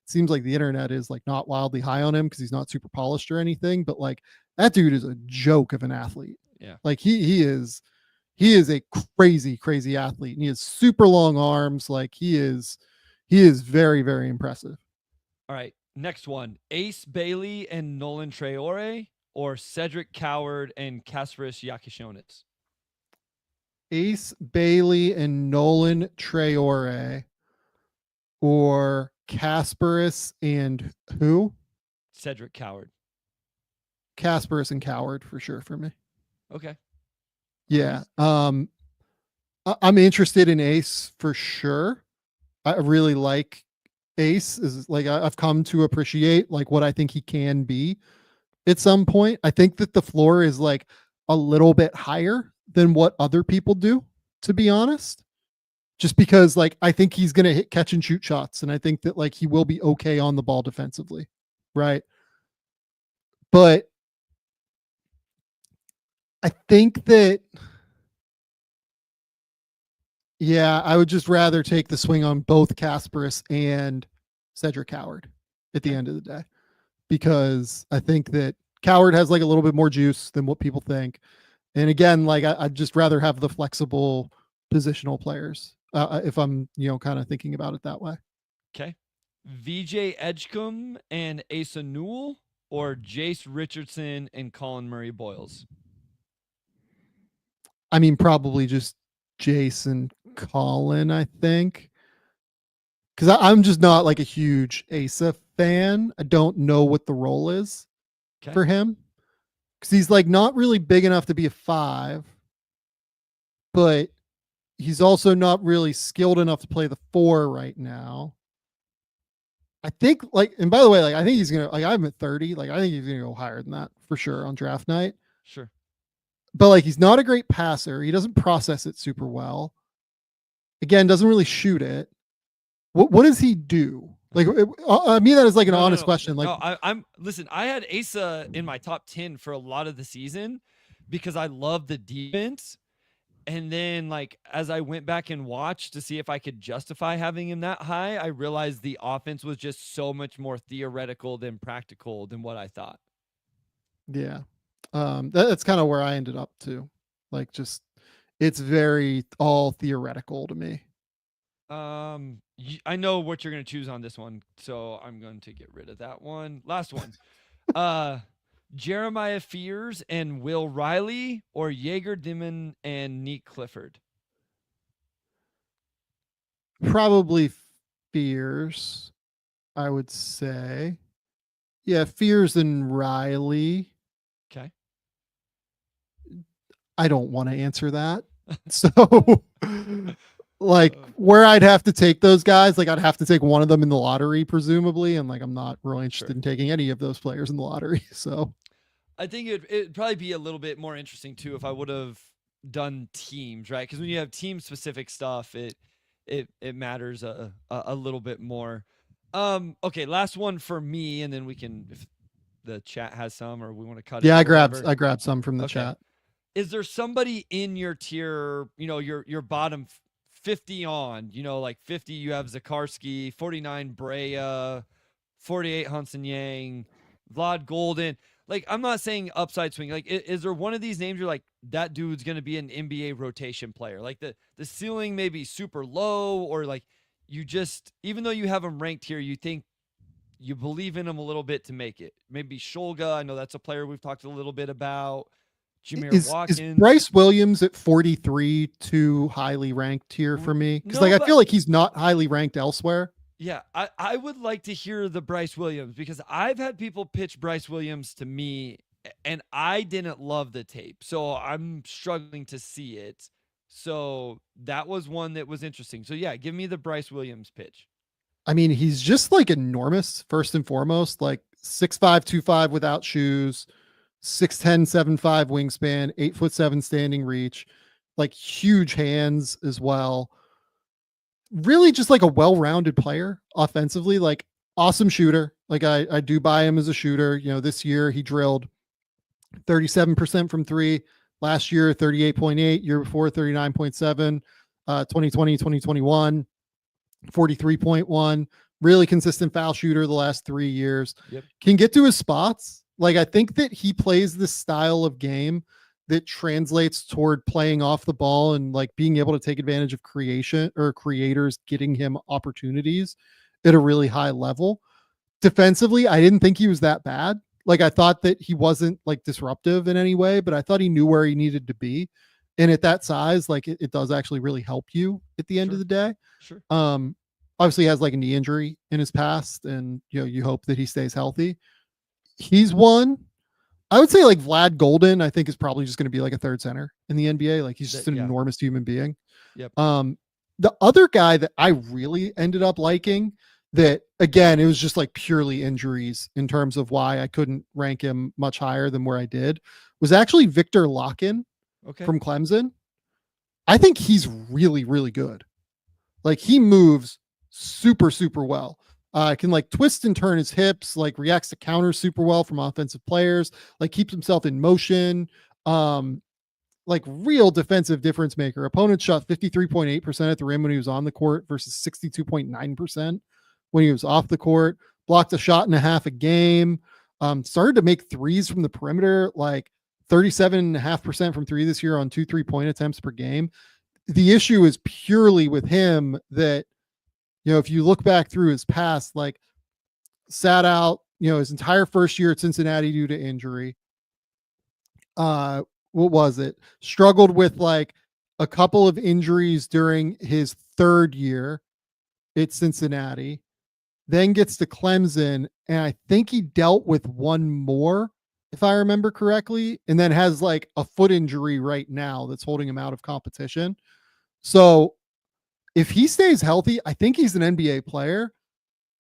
seems like the internet is like not wildly high on him because he's not super polished or anything, but like that dude is a joke of an athlete. Yeah. Like he is a crazy athlete, and he has super long arms. Like he is very, very impressive. All right. Next one. Ace Bailey and Nolan Traore, or Cedric Coward and Kasparis Yakishonis? Ace Bailey and Nolan Traore, or Kasparis and who? Cedric Coward. Kasparis and Coward for sure for me. Okay. Yeah. I'm interested in Ace for sure. I really like Ace. Is like I've come to appreciate like what I think he can be at some point. I think that the floor is like a little bit higher than what other people do, to be honest. Just because like I think he's gonna hit catch and shoot shots, and I think that like he will be okay on the ball defensively, right? But I think that yeah, I would just rather take the swing on both Kasparis and Cedric Coward at the end of the day, because I think that Coward has like a little bit more juice than what people think. And again, like I'd just rather have the flexible positional players if I'm, kind of thinking about it that way. Okay. VJ Edgecombe and Asa Newell, or Jace Richardson and Colin Murray Boyles? I mean, probably just Jason Colin, I think. Because I'm just not like a huge Asa fan. I don't know what the role is for him. Because he's like not really big enough to be a 5, but he's also not really skilled enough to play the 4 right now. I think like, and by the way, like I think he's gonna like I'm at 30. Like I think he's gonna go higher than that for sure on draft night. Sure. But like he's not a great passer. He doesn't process it super well. Again, doesn't really shoot it. What does he do? Like I mean that is like an honest question. Like I'm listen, I had Asa in my top 10 for a lot of the season because I love the defense. And then like as I went back and watched to see if I could justify having him that high, I realized the offense was just so much more theoretical than practical than what I thought. Yeah. That's kind of where I ended up too. Like just it's very all theoretical to me. I know what you're going to choose on this one, so I'm going to get rid of that one. Last one. Jeremiah Fears and Will Riley, or Jaeger Dimon and Neek Clifford? Probably Fears, I would say. Yeah, Fears and Riley. Okay. I don't want to answer that. So like where I'd have to take those guys, like I'd have to take one of them in the lottery, presumably. And like, I'm not really interested in taking any of those players in the lottery. So I think it'd probably be a little bit more interesting too if I would have done teams, right? Because when you have team specific stuff, it matters a little bit more. Okay, last one for me, and then we can, if the chat has some or we want to cut it. Yeah, I grabbed some from the chat. Is there somebody in your tier, your bottom 50 on, like 50, you have Zakarski, 49 Brea, 48 Hansen Yang, Vlad Golden. Like, I'm not saying upside swing. Like, is there one of these names you're like, that dude's going to be an NBA rotation player? Like, the ceiling may be super low, or like you just, even though you have him ranked here, you think you believe in him a little bit to make it. Maybe Shulga. I know that's a player we've talked a little bit about. Jameer Is Watkins. Bryce Williams at 43 too highly ranked here for me? Because No, I but- feel like he's not highly ranked elsewhere. Yeah, I would like to hear the Bryce Williams, because I've had people pitch Bryce Williams to me and I didn't love the tape. So I'm struggling to see it. So that was one that was interesting. So yeah, give me the Bryce Williams pitch. I mean, he's just like enormous, first and foremost, like 6'5", 2'5" without shoes, 6'10", 7'5" wingspan, 8'7" standing reach, like huge hands as well. Really just like a well-rounded player offensively, like awesome shooter. Like I do buy him as a shooter. You know, this year he drilled 37% from three, last year 38.8, year before 39.7, 2020, 2021, 43.1, really consistent foul shooter the last 3 years. Yep. Can get to his spots. Like I think that he plays this style of game that translates toward playing off the ball and like being able to take advantage of creation or creators getting him opportunities at a really high level. Defensively, I didn't think he was that bad. Like I thought that he wasn't like disruptive in any way, but I thought he knew where he needed to be. And at that size, like it does actually really help you at the end of the day. Sure. Obviously he has like a knee injury in his past, and you know, you hope that he stays healthy. He's one. I would say like Vlad Golden, I think is probably just going to be like a third center in the NBA. Like he's just an enormous human being. Yep. The other guy that I really ended up liking, that again, it was just like purely injuries in terms of why I couldn't rank him much higher than where I did, was actually Victor Locken from Clemson. I think he's really, really good. Like he moves super, super well. Can like twist and turn his hips, like reacts to counters super well from offensive players, like keeps himself in motion. Like real defensive difference maker. Opponents shot 53.8% at the rim when he was on the court versus 62.9% when he was off the court. Blocked a shot and a half a game. Started to make threes from the perimeter, like 37.5% from three this year on 2 3-point attempts per game. The issue is purely with him that, you know, if you look back through his past, like sat out, you know, his entire first year at Cincinnati due to injury. What was it? Struggled with like a couple of injuries during his third year at Cincinnati, then gets to Clemson. And I think he dealt with one more, if I remember correctly, and then has like a foot injury right now that's holding him out of competition. So if he stays healthy, I think he's an NBA player.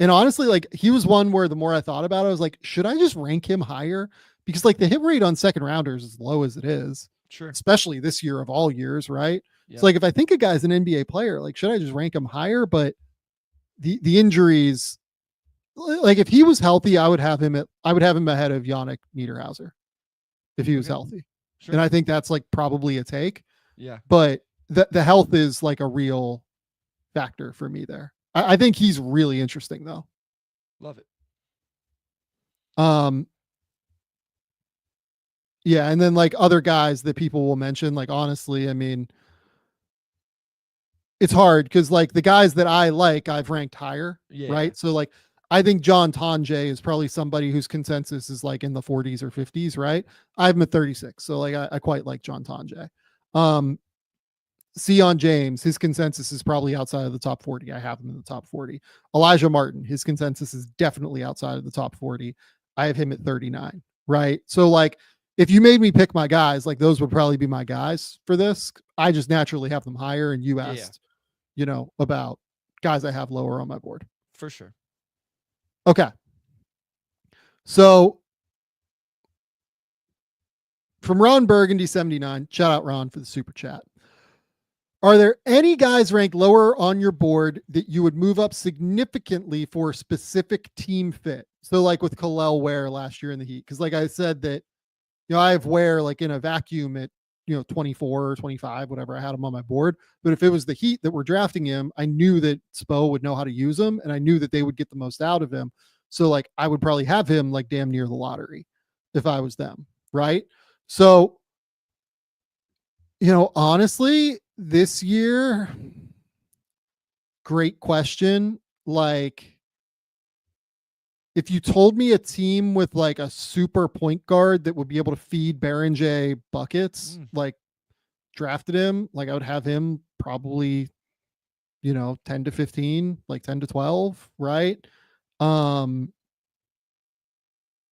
And honestly, like he was one where the more I thought about it, I was like, should I just rank him higher? Because like the hit rate on second rounders is as low as it is, Sure. especially this year of all years, right? Yep. So like if I think a guy's an NBA player, like should I just rank him higher? But the injuries, like if he was healthy, I would have him ahead of Yannick Niederhauser if he was healthy. Sure. And I think that's like probably a take. Yeah. But the health is like a real factor for me there. I think he's really interesting though. Love it. Yeah, and then like other guys that people will mention, like honestly, I mean, it's hard because like the guys that I like, I've ranked higher, right? So like I think John Tonje is probably somebody whose consensus is like in the 40s or 50s, right? I have him at 36, so like I quite like John Tonje. Sion James, his consensus is probably outside of the top 40. I have him in the top 40. Elijah Martin, his consensus is definitely outside of the top 40. I have him at 39, right? So like if you made me pick my guys, like those would probably be my guys for this. I just naturally have them higher, and you asked, you know, about guys I have lower on my board. For sure. Okay. So from Ron Burgundy 79, shout out Ron for the super chat. Are there any guys ranked lower on your board that you would move up significantly for specific team fit? So like with Kalel Ware last year in the Heat, because like I said that, you know, I have Ware like in a vacuum at, you know, 24 or 25, whatever, I had him on my board. But if it was the Heat that were drafting him, I knew that Spo would know how to use him, and I knew that they would get the most out of him. So like I would probably have him like damn near the lottery if I was them, right? So, you know, honestly, this year, great question. Like, if you told me a team with like a super point guard that would be able to feed Berenje buckets, like drafted him, like I would have him probably, 10 to 15, like 10 to 12, right?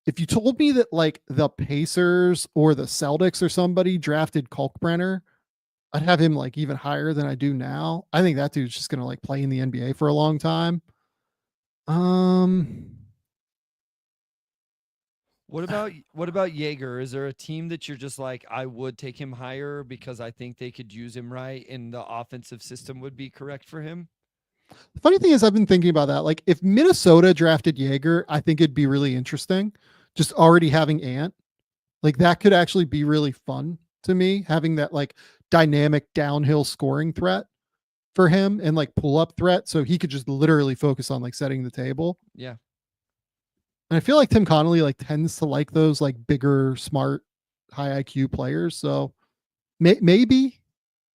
If you told me that like the Pacers or the Celtics or somebody drafted Kalkbrenner, I'd have him like even higher than I do now. I think that dude's just gonna like play in the NBA for a long time. What about Jaeger? Is there a team that you're just like, I would take him higher because I think they could use him right and the offensive system would be correct for him? The funny thing is, I've been thinking about that. Like, if Minnesota drafted Jaeger, I think it'd be really interesting. Just already having Ant, like that could actually be really fun to me. Having that like dynamic downhill scoring threat for him and like pull up threat, so he could just literally focus on like setting the table. Yeah. And I feel like Tim Connolly like tends to like those like bigger, smart, high IQ players. So maybe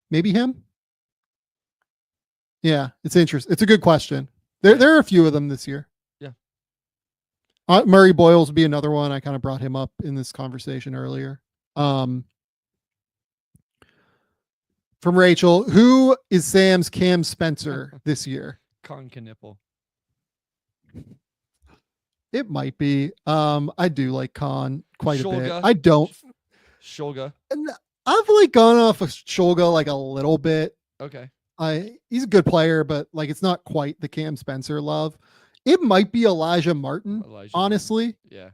him. Yeah, it's interesting. It's a good question. There are a few of them this year. Yeah. Murray Boyles would be another one. I kind of brought him up in this conversation earlier. From Rachel, who is Sam's Cam Spencer this year? Con Knipple. It might be. I do like Con quite a bit. Shulga. I don't. Shulga. I've like gone off of Shulga like a little bit. Okay. He's a good player, but like it's not quite the Cam Spencer love. It might be Elijah Martin, honestly. Martin. Yeah.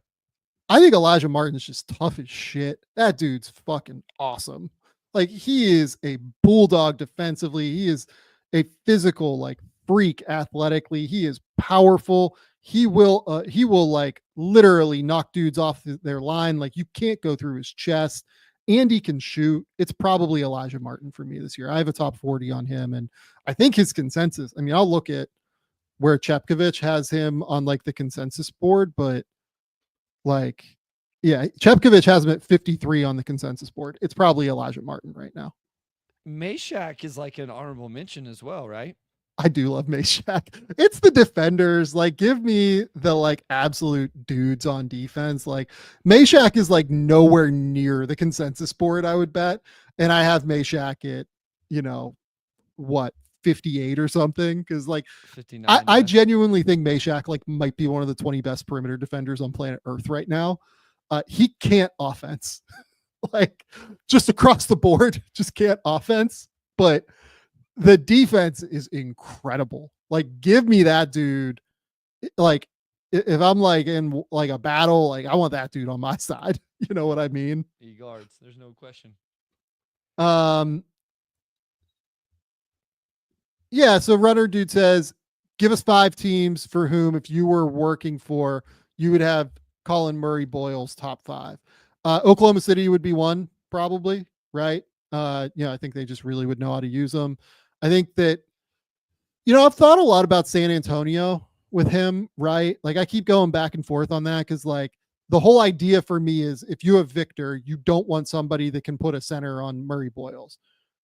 I think Elijah Martin's just tough as shit. That dude's fucking awesome. Like he is a bulldog defensively. He is a physical like freak athletically. He is powerful. He will like literally knock dudes off their line. Like you can't go through his chest. And he can shoot. It's probably Elijah Martin for me this year. I have a top 40 on him, and I think his consensus. I mean, I'll look at where Chepkovich has him on like the consensus board, but like, yeah, Chepkovich has him at 53 on the consensus board. It's probably Elijah Martin right now. Meshack is like an honorable mention as well, right? I do love Meshack. It's the defenders. Like, give me the like absolute dudes on defense. Like, Meshack is like nowhere near the consensus board, I would bet. And I have Meshack at, 58 or something. Cause like, 59. I genuinely think Meshack like might be one of the 20 best perimeter defenders on planet Earth right now. He can't offense, like just across the board, just can't offense. But the defense is incredible. Like, give me that dude. Like, if I'm like in like a battle, like I want that dude on my side. You know what I mean? He guards. There's no question. Yeah. So Runner Dude says, give us 5 teams for whom, if you were working for, you would have Colin Murray Boyles top 5. Oklahoma City would be one, probably, right? I think they just really would know how to use them. I think that, I've thought a lot about San Antonio with him, right? Like I keep going back and forth on that because like the whole idea for me is if you have Victor, you don't want somebody that can put a center on Murray Boyles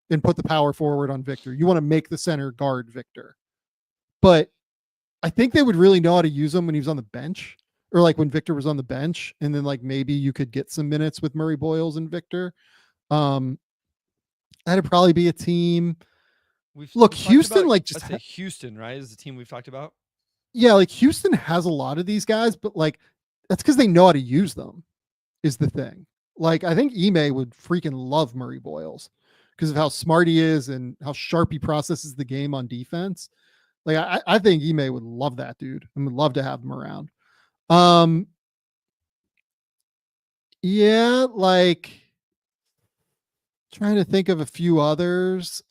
and put the power forward on Victor. You want to make the center guard Victor. But I think they would really know how to use him when he was on the bench, or like when Victor was on the bench, and then like maybe you could get some minutes with Murray Boyles and Victor. That'd probably be a team. Look, Houston, like just Houston, right? Is the team we've talked about. Yeah, like Houston has a lot of these guys, but like that's because they know how to use them, is the thing. Like I think Ime would freaking love Murray Boyles because of how smart he is and how sharp he processes the game on defense. Like I think Ime would love that dude and would love to have him around. Yeah, like trying to think of a few others.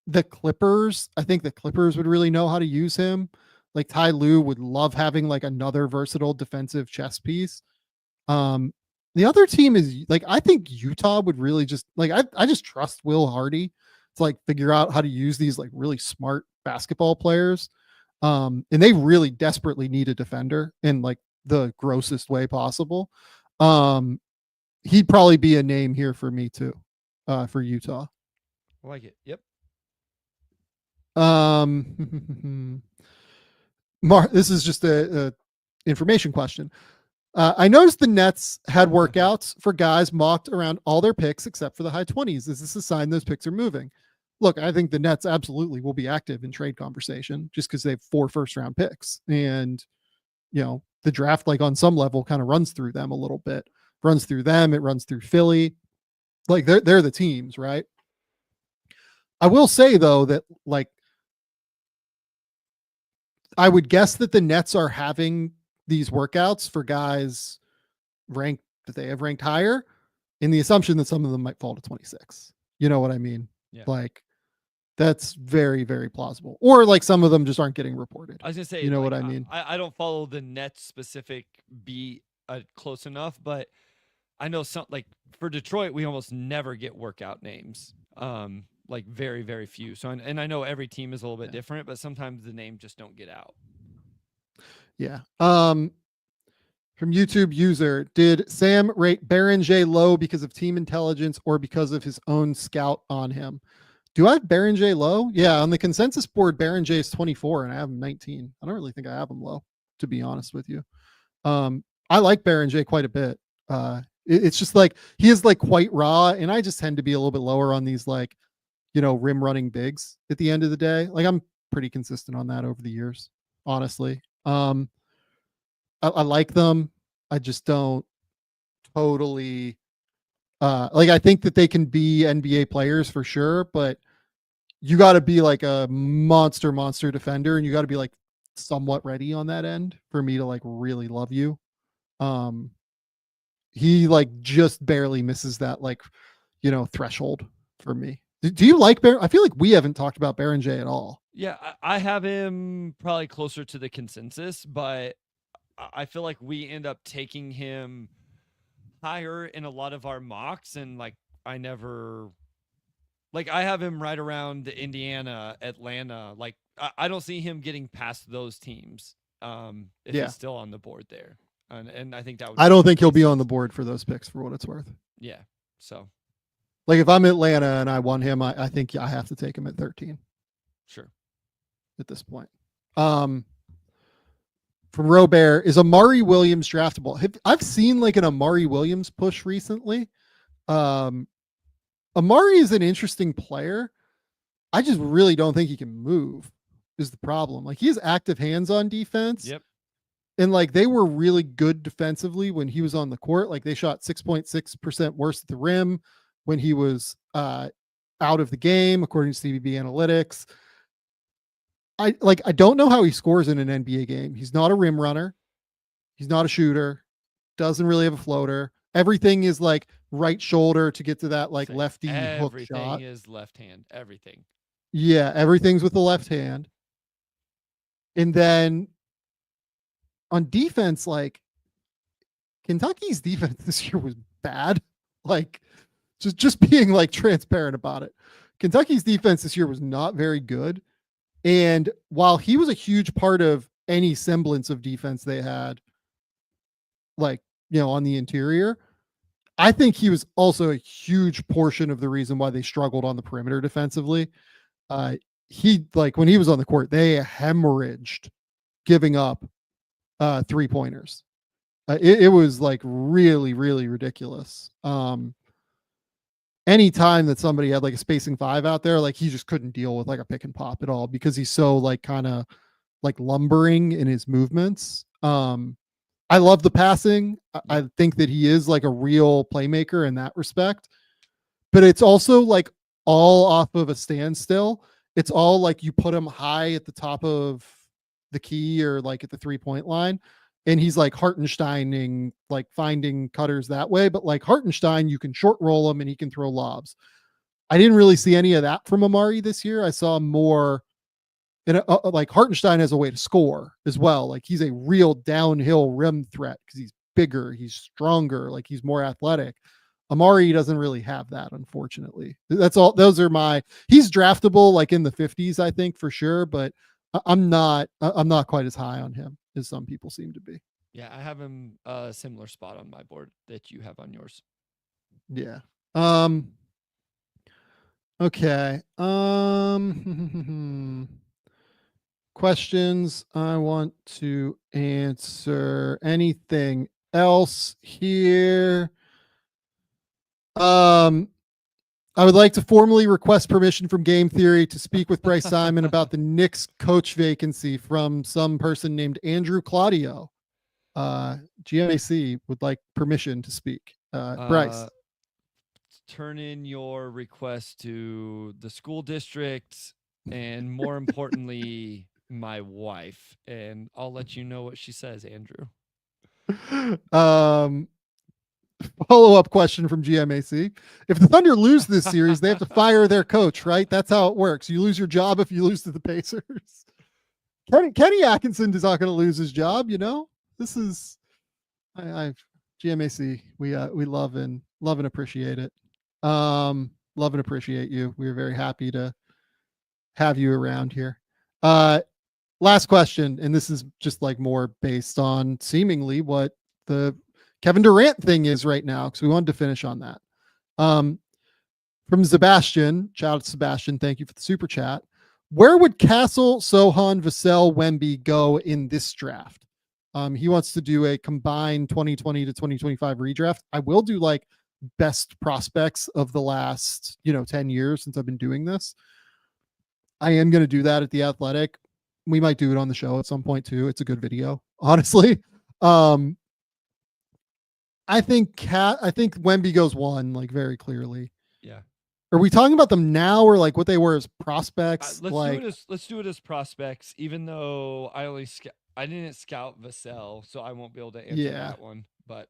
The Clippers, I think the Clippers would really know how to use him. Like Ty Lue would love having like another versatile defensive chess piece. The other team is like, I think Utah would really just like, I just trust Will Hardy to like figure out how to use these like really smart basketball players. And they really desperately need a defender in like the grossest way possible. He'd probably be a name here for me too, for Utah. I like it. Yep. This is just a information question. I noticed the Nets had workouts for guys mocked around all their picks except for the high 20s. Is this a sign those picks are moving? Look, I think the Nets absolutely will be active in trade conversation just because they have 4 first-round picks. And, the draft, like on some level, kind of runs through them a little bit. Runs through them. It runs through Philly. Like they're the teams, right? I will say, though, that like I would guess that the Nets are having these workouts for guys ranked that they have ranked higher in the assumption that some of them might fall to 26. You know what I mean? Yeah. Like that's very, very plausible. Or like some of them just aren't getting reported. I was gonna say, you know like, what I mean? I don't follow the Nets specific beat close enough, but I know some, like for Detroit, we almost never get workout names. Like very, very few. So, and I know every team is a little bit different, but sometimes the names just don't get out. Yeah. From YouTube user, did Sam rate Berenger low because of team intelligence or because of his own scout on him? Do I have Berenger low? Yeah, on the consensus board, Berenger is 24 and I have him 19. I don't really think I have him low, to be honest with you. I like Berenger quite a bit. It's just like he is like quite raw, and I just tend to be a little bit lower on these like, rim running bigs at the end of the day. Like I'm pretty consistent on that over the years, honestly. I like them. I just don't totally like I think that they can be NBA players for sure, but you got to be like a monster defender and you got to be like somewhat ready on that end for me to like really love you. He like just barely misses that like, threshold for me. Do you like Bear? I feel like we haven't talked about Berenger at all. Yeah, I have him probably closer to the consensus, but I feel like we end up taking him higher in a lot of our mocks, and like I never, like I have him right around Indiana, Atlanta. Like I don't see him getting past those teams. If he's still on the board there, and I think that would. I don't think he'll be on the board for those picks for what it's worth. Yeah. So, like if I'm Atlanta and I want him, I think I have to take him at 13. Sure. At this point. From Robert, is Amari Williams draftable? I've seen like an Amari Williams push recently. Amari is an interesting player. I just really don't think he can move is the problem. Like he has active hands on defense. Yep. And like they were really good defensively when he was on the court. Like they shot 6.6% worse at the rim when he was out of the game, according to CBB Analytics. I don't know how he scores in an NBA game. He's not a rim runner. He's not a shooter. Doesn't really have a floater. Everything is like right shoulder to get to that like lefty hook shot. Everything is left hand. Everything. Yeah, everything's with the left hand. And then on defense, like Kentucky's defense this year was bad. Like just being like transparent about it. Kentucky's defense this year was not very good. And while he was a huge part of any semblance of defense they had, like, on the interior, I think he was also a huge portion of the reason why they struggled on the perimeter defensively. He like when he was on the court, they hemorrhaged giving up 3-pointers. It was like really, really ridiculous. Anytime that somebody had like a spacing 5 out there, like he just couldn't deal with like a pick and pop at all because he's so like kind of like lumbering in his movements. I love the passing. I think that he is like a real playmaker in that respect, but it's also like all off of a standstill. It's all like you put him high at the top of the key or like at the 3-point line. And he's like Hartensteining, like finding cutters that way. But like Hartenstein, you can short roll him and he can throw lobs. I didn't really see any of that from Amari this year. I saw more like Hartenstein has a way to score as well. Like he's a real downhill rim threat because he's bigger, he's stronger, like he's more athletic. Amari doesn't really have that, unfortunately. That's all. Those are he's draftable like in the 50s, I think for sure. But I'm not quite as high on him as some people seem to be. Yeah, I have him a similar spot on my board that you have on yours. Yeah. Okay. questions I want to answer. Anything else here? I would like to formally request permission from Game Theory to speak with Bryce Simon about the Knicks coach vacancy from some person named Andrew Claudio. GMAC would like permission to speak. Bryce. Turn in your request to the school district and, more importantly, my wife, and I'll let you know what she says, Andrew. Follow-up question from GMAC. If the Thunder lose this series, they have to fire their coach, right? That's how it works. You lose your job if you lose to the Pacers. Kenny Atkinson is not going to lose his job, you know? This is GMAC. We love and appreciate it. Love and appreciate you. We're very happy to have you around here. Last question, and this is just like more based on seemingly what the Kevin Durant thing is right now, because we wanted to finish on that. From Sebastian, shout out to Sebastian, thank you for the super chat. Where would Castle, Sohan, Vassell, Wemby go in this draft? He wants to do a combined 2020 to 2025 redraft. I will do like best prospects of the last 10 years since I've been doing this. I am going to do that at The Athletic. We might do it on the show at some point too. It's a good video, honestly. I think Wemby goes 1, like, very clearly. Yeah. Are we talking about them now, or like what they were as prospects? Let's do it as prospects, even though I didn't scout Vassell, so I won't be able to answer that one. But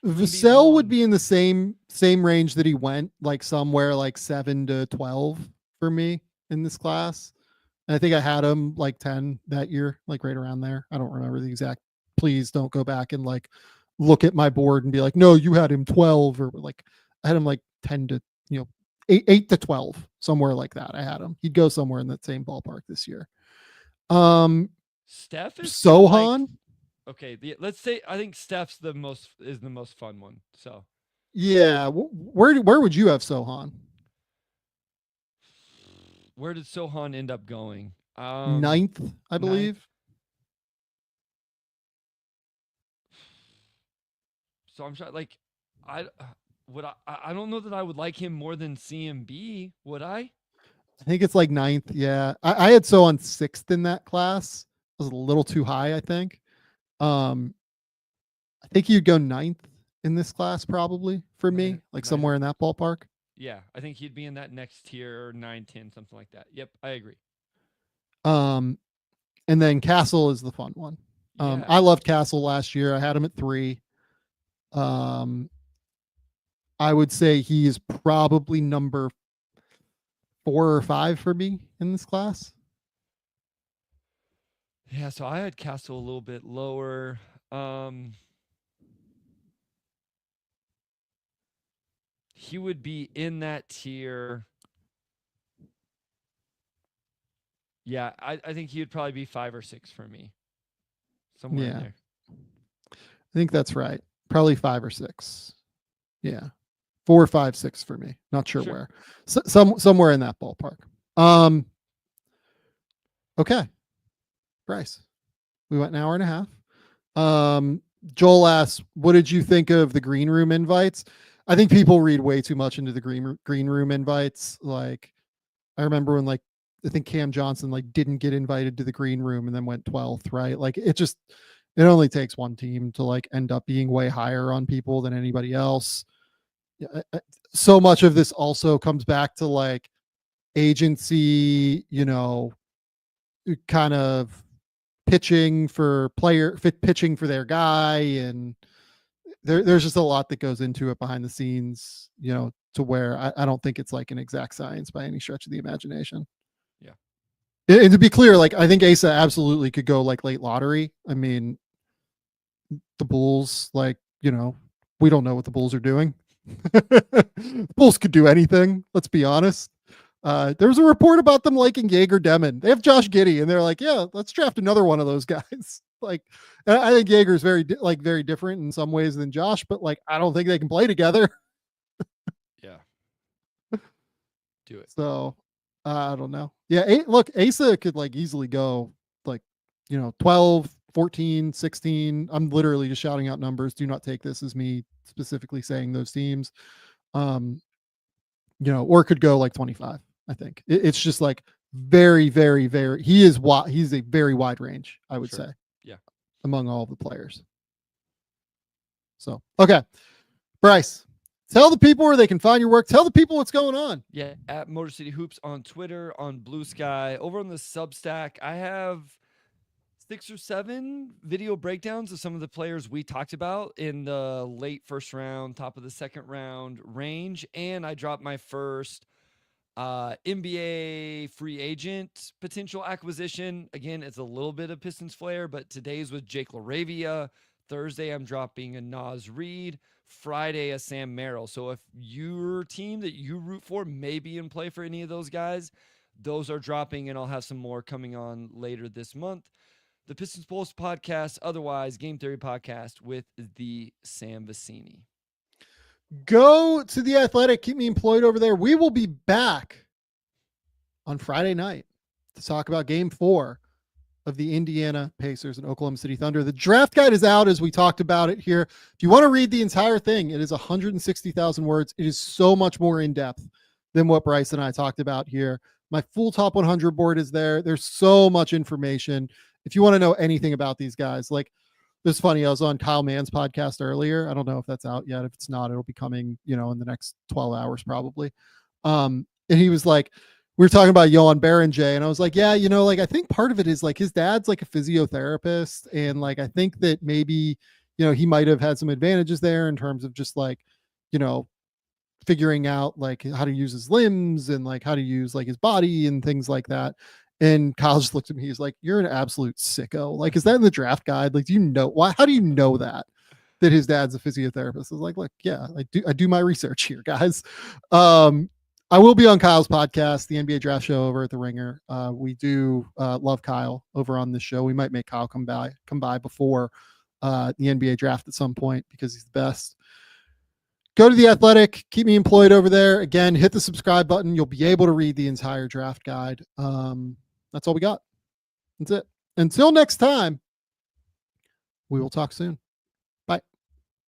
Vassell would be in the same range that he went, like somewhere like 7 to 12 for me in this class. And I think I had him like 10 that year, like right around there. I don't remember the exact. Please don't go back and like look at my board and be like, no, you had him 12, or like I had him like 10 to 8 to 12, somewhere like that. I had him. He'd go somewhere in that same ballpark this year. Steph is Sohan. Like, okay, let's say I think Steph's the most fun one. So yeah, where would you have Sohan? Where did Sohan end up going? 9th, I believe. 9th. So I'm trying, like, I don't know that I would like him more than CMB, would I? I think it's like 9th. Yeah. I had Sohan 6th in that class. It was a little too high, I think. I think you'd go 9th in this class, probably, for me, like somewhere in that ballpark. Yeah, I think he'd be in that next tier, 9, 10, something like that. Yep, I agree. And then Castle is the fun one. Yeah. I loved Castle last year. I had him at 3. I would say he is probably number 4 or 5 for me in this class. Yeah, so I had Castle a little bit lower. He would be in that tier. Yeah, I think he would probably be 5 or 6 for me. Somewhere in there. I think that's right. Probably 5 or 6. Yeah. 4, 5, 6 for me. Not sure where. Somewhere in that ballpark. Okay. Bryce, we went an hour and a half. Joel asks, what did you think of the green room invites? I think people read way too much into the green room invites. Like, I remember when, like, I think Cam Johnson like didn't get invited to the green room and then went 12th, right? Like, it only takes one team to like end up being way higher on people than anybody else. So much of this also comes back to like agency, kind of pitching for their guy, and there's just a lot that goes into it behind the scenes, to where I don't think it's like an exact science by any stretch of the imagination. Yeah. And to be clear, like, I think Asa absolutely could go like late lottery. I mean, the Bulls, like, we don't know what the Bulls are doing. Bulls could do anything. Let's be honest. There was a report about them liking Jaeger Demon. They have Josh Giddey, and they're like, yeah, let's draft another one of those guys. Like, I think Jaeger is very different in some ways than Josh, but like, I don't think they can play together. Yeah. Do it. So, I don't know. Yeah, look, Asa could like easily go like, 12, 14, 16. I'm literally just shouting out numbers. Do not take this as me specifically saying those teams. Or could go like 25. I think it's just like very, very, very. He's a very wide range, I would say. Yeah. Among all the players. So, okay. Bryce, tell the people where they can find your work. Tell the people what's going on. Yeah, at Motor City Hoops on Twitter, on Blue Sky. Over on the Substack, I have 6 or 7 video breakdowns of some of the players we talked about in the late first round, top of the second round range. And I dropped my first NBA free agent potential acquisition. Again, it's a little bit of Pistons flair, but today's with Jake LaRavia. Thursday, I'm dropping a Naz Reid. Friday, a Sam Merrill. So if your team that you root for may be in play for any of those guys, those are dropping, and I'll have some more coming on later this month. The Pistons Pulse podcast, otherwise Game Theory podcast with the Sam Vecenie. Go to The Athletic. Keep me employed over there. We will be back on Friday night to talk about Game 4 of the Indiana Pacers and Oklahoma City Thunder. The draft guide is out as we talked about it here. If you want to read the entire thing, it is 160,000 words. It is so much more in depth than what Bryce and I talked about here. My full top 100 board is there. There's so much information. If you want to know anything about these guys, like, it's funny. I was on Kyle Mann's podcast earlier. I don't know if that's out yet. If it's not, it'll be coming, in the next 12 hours probably. And he was like, we were talking about Johan Berenger, and I was like, yeah, I think part of it is like his dad's like a physiotherapist, and like I think that maybe, he might have had some advantages there in terms of just like, figuring out like how to use his limbs and like how to use like his body and things like that. And Kyle just looked at me. He's like, "You're an absolute sicko. Like, is that in the draft guide? Like, do you know why? How do you know that his dad's a physiotherapist?" I was like, "Look, yeah, I do my research here, guys." I will be on Kyle's podcast, the NBA Draft Show over at the Ringer. We do love Kyle over on this show. We might make Kyle come by before the NBA draft at some point because he's the best. Go to The Athletic. Keep me employed over there. Again, hit the subscribe button. You'll be able to read the entire draft guide. That's all we got. That's it. Until next time, we will talk soon.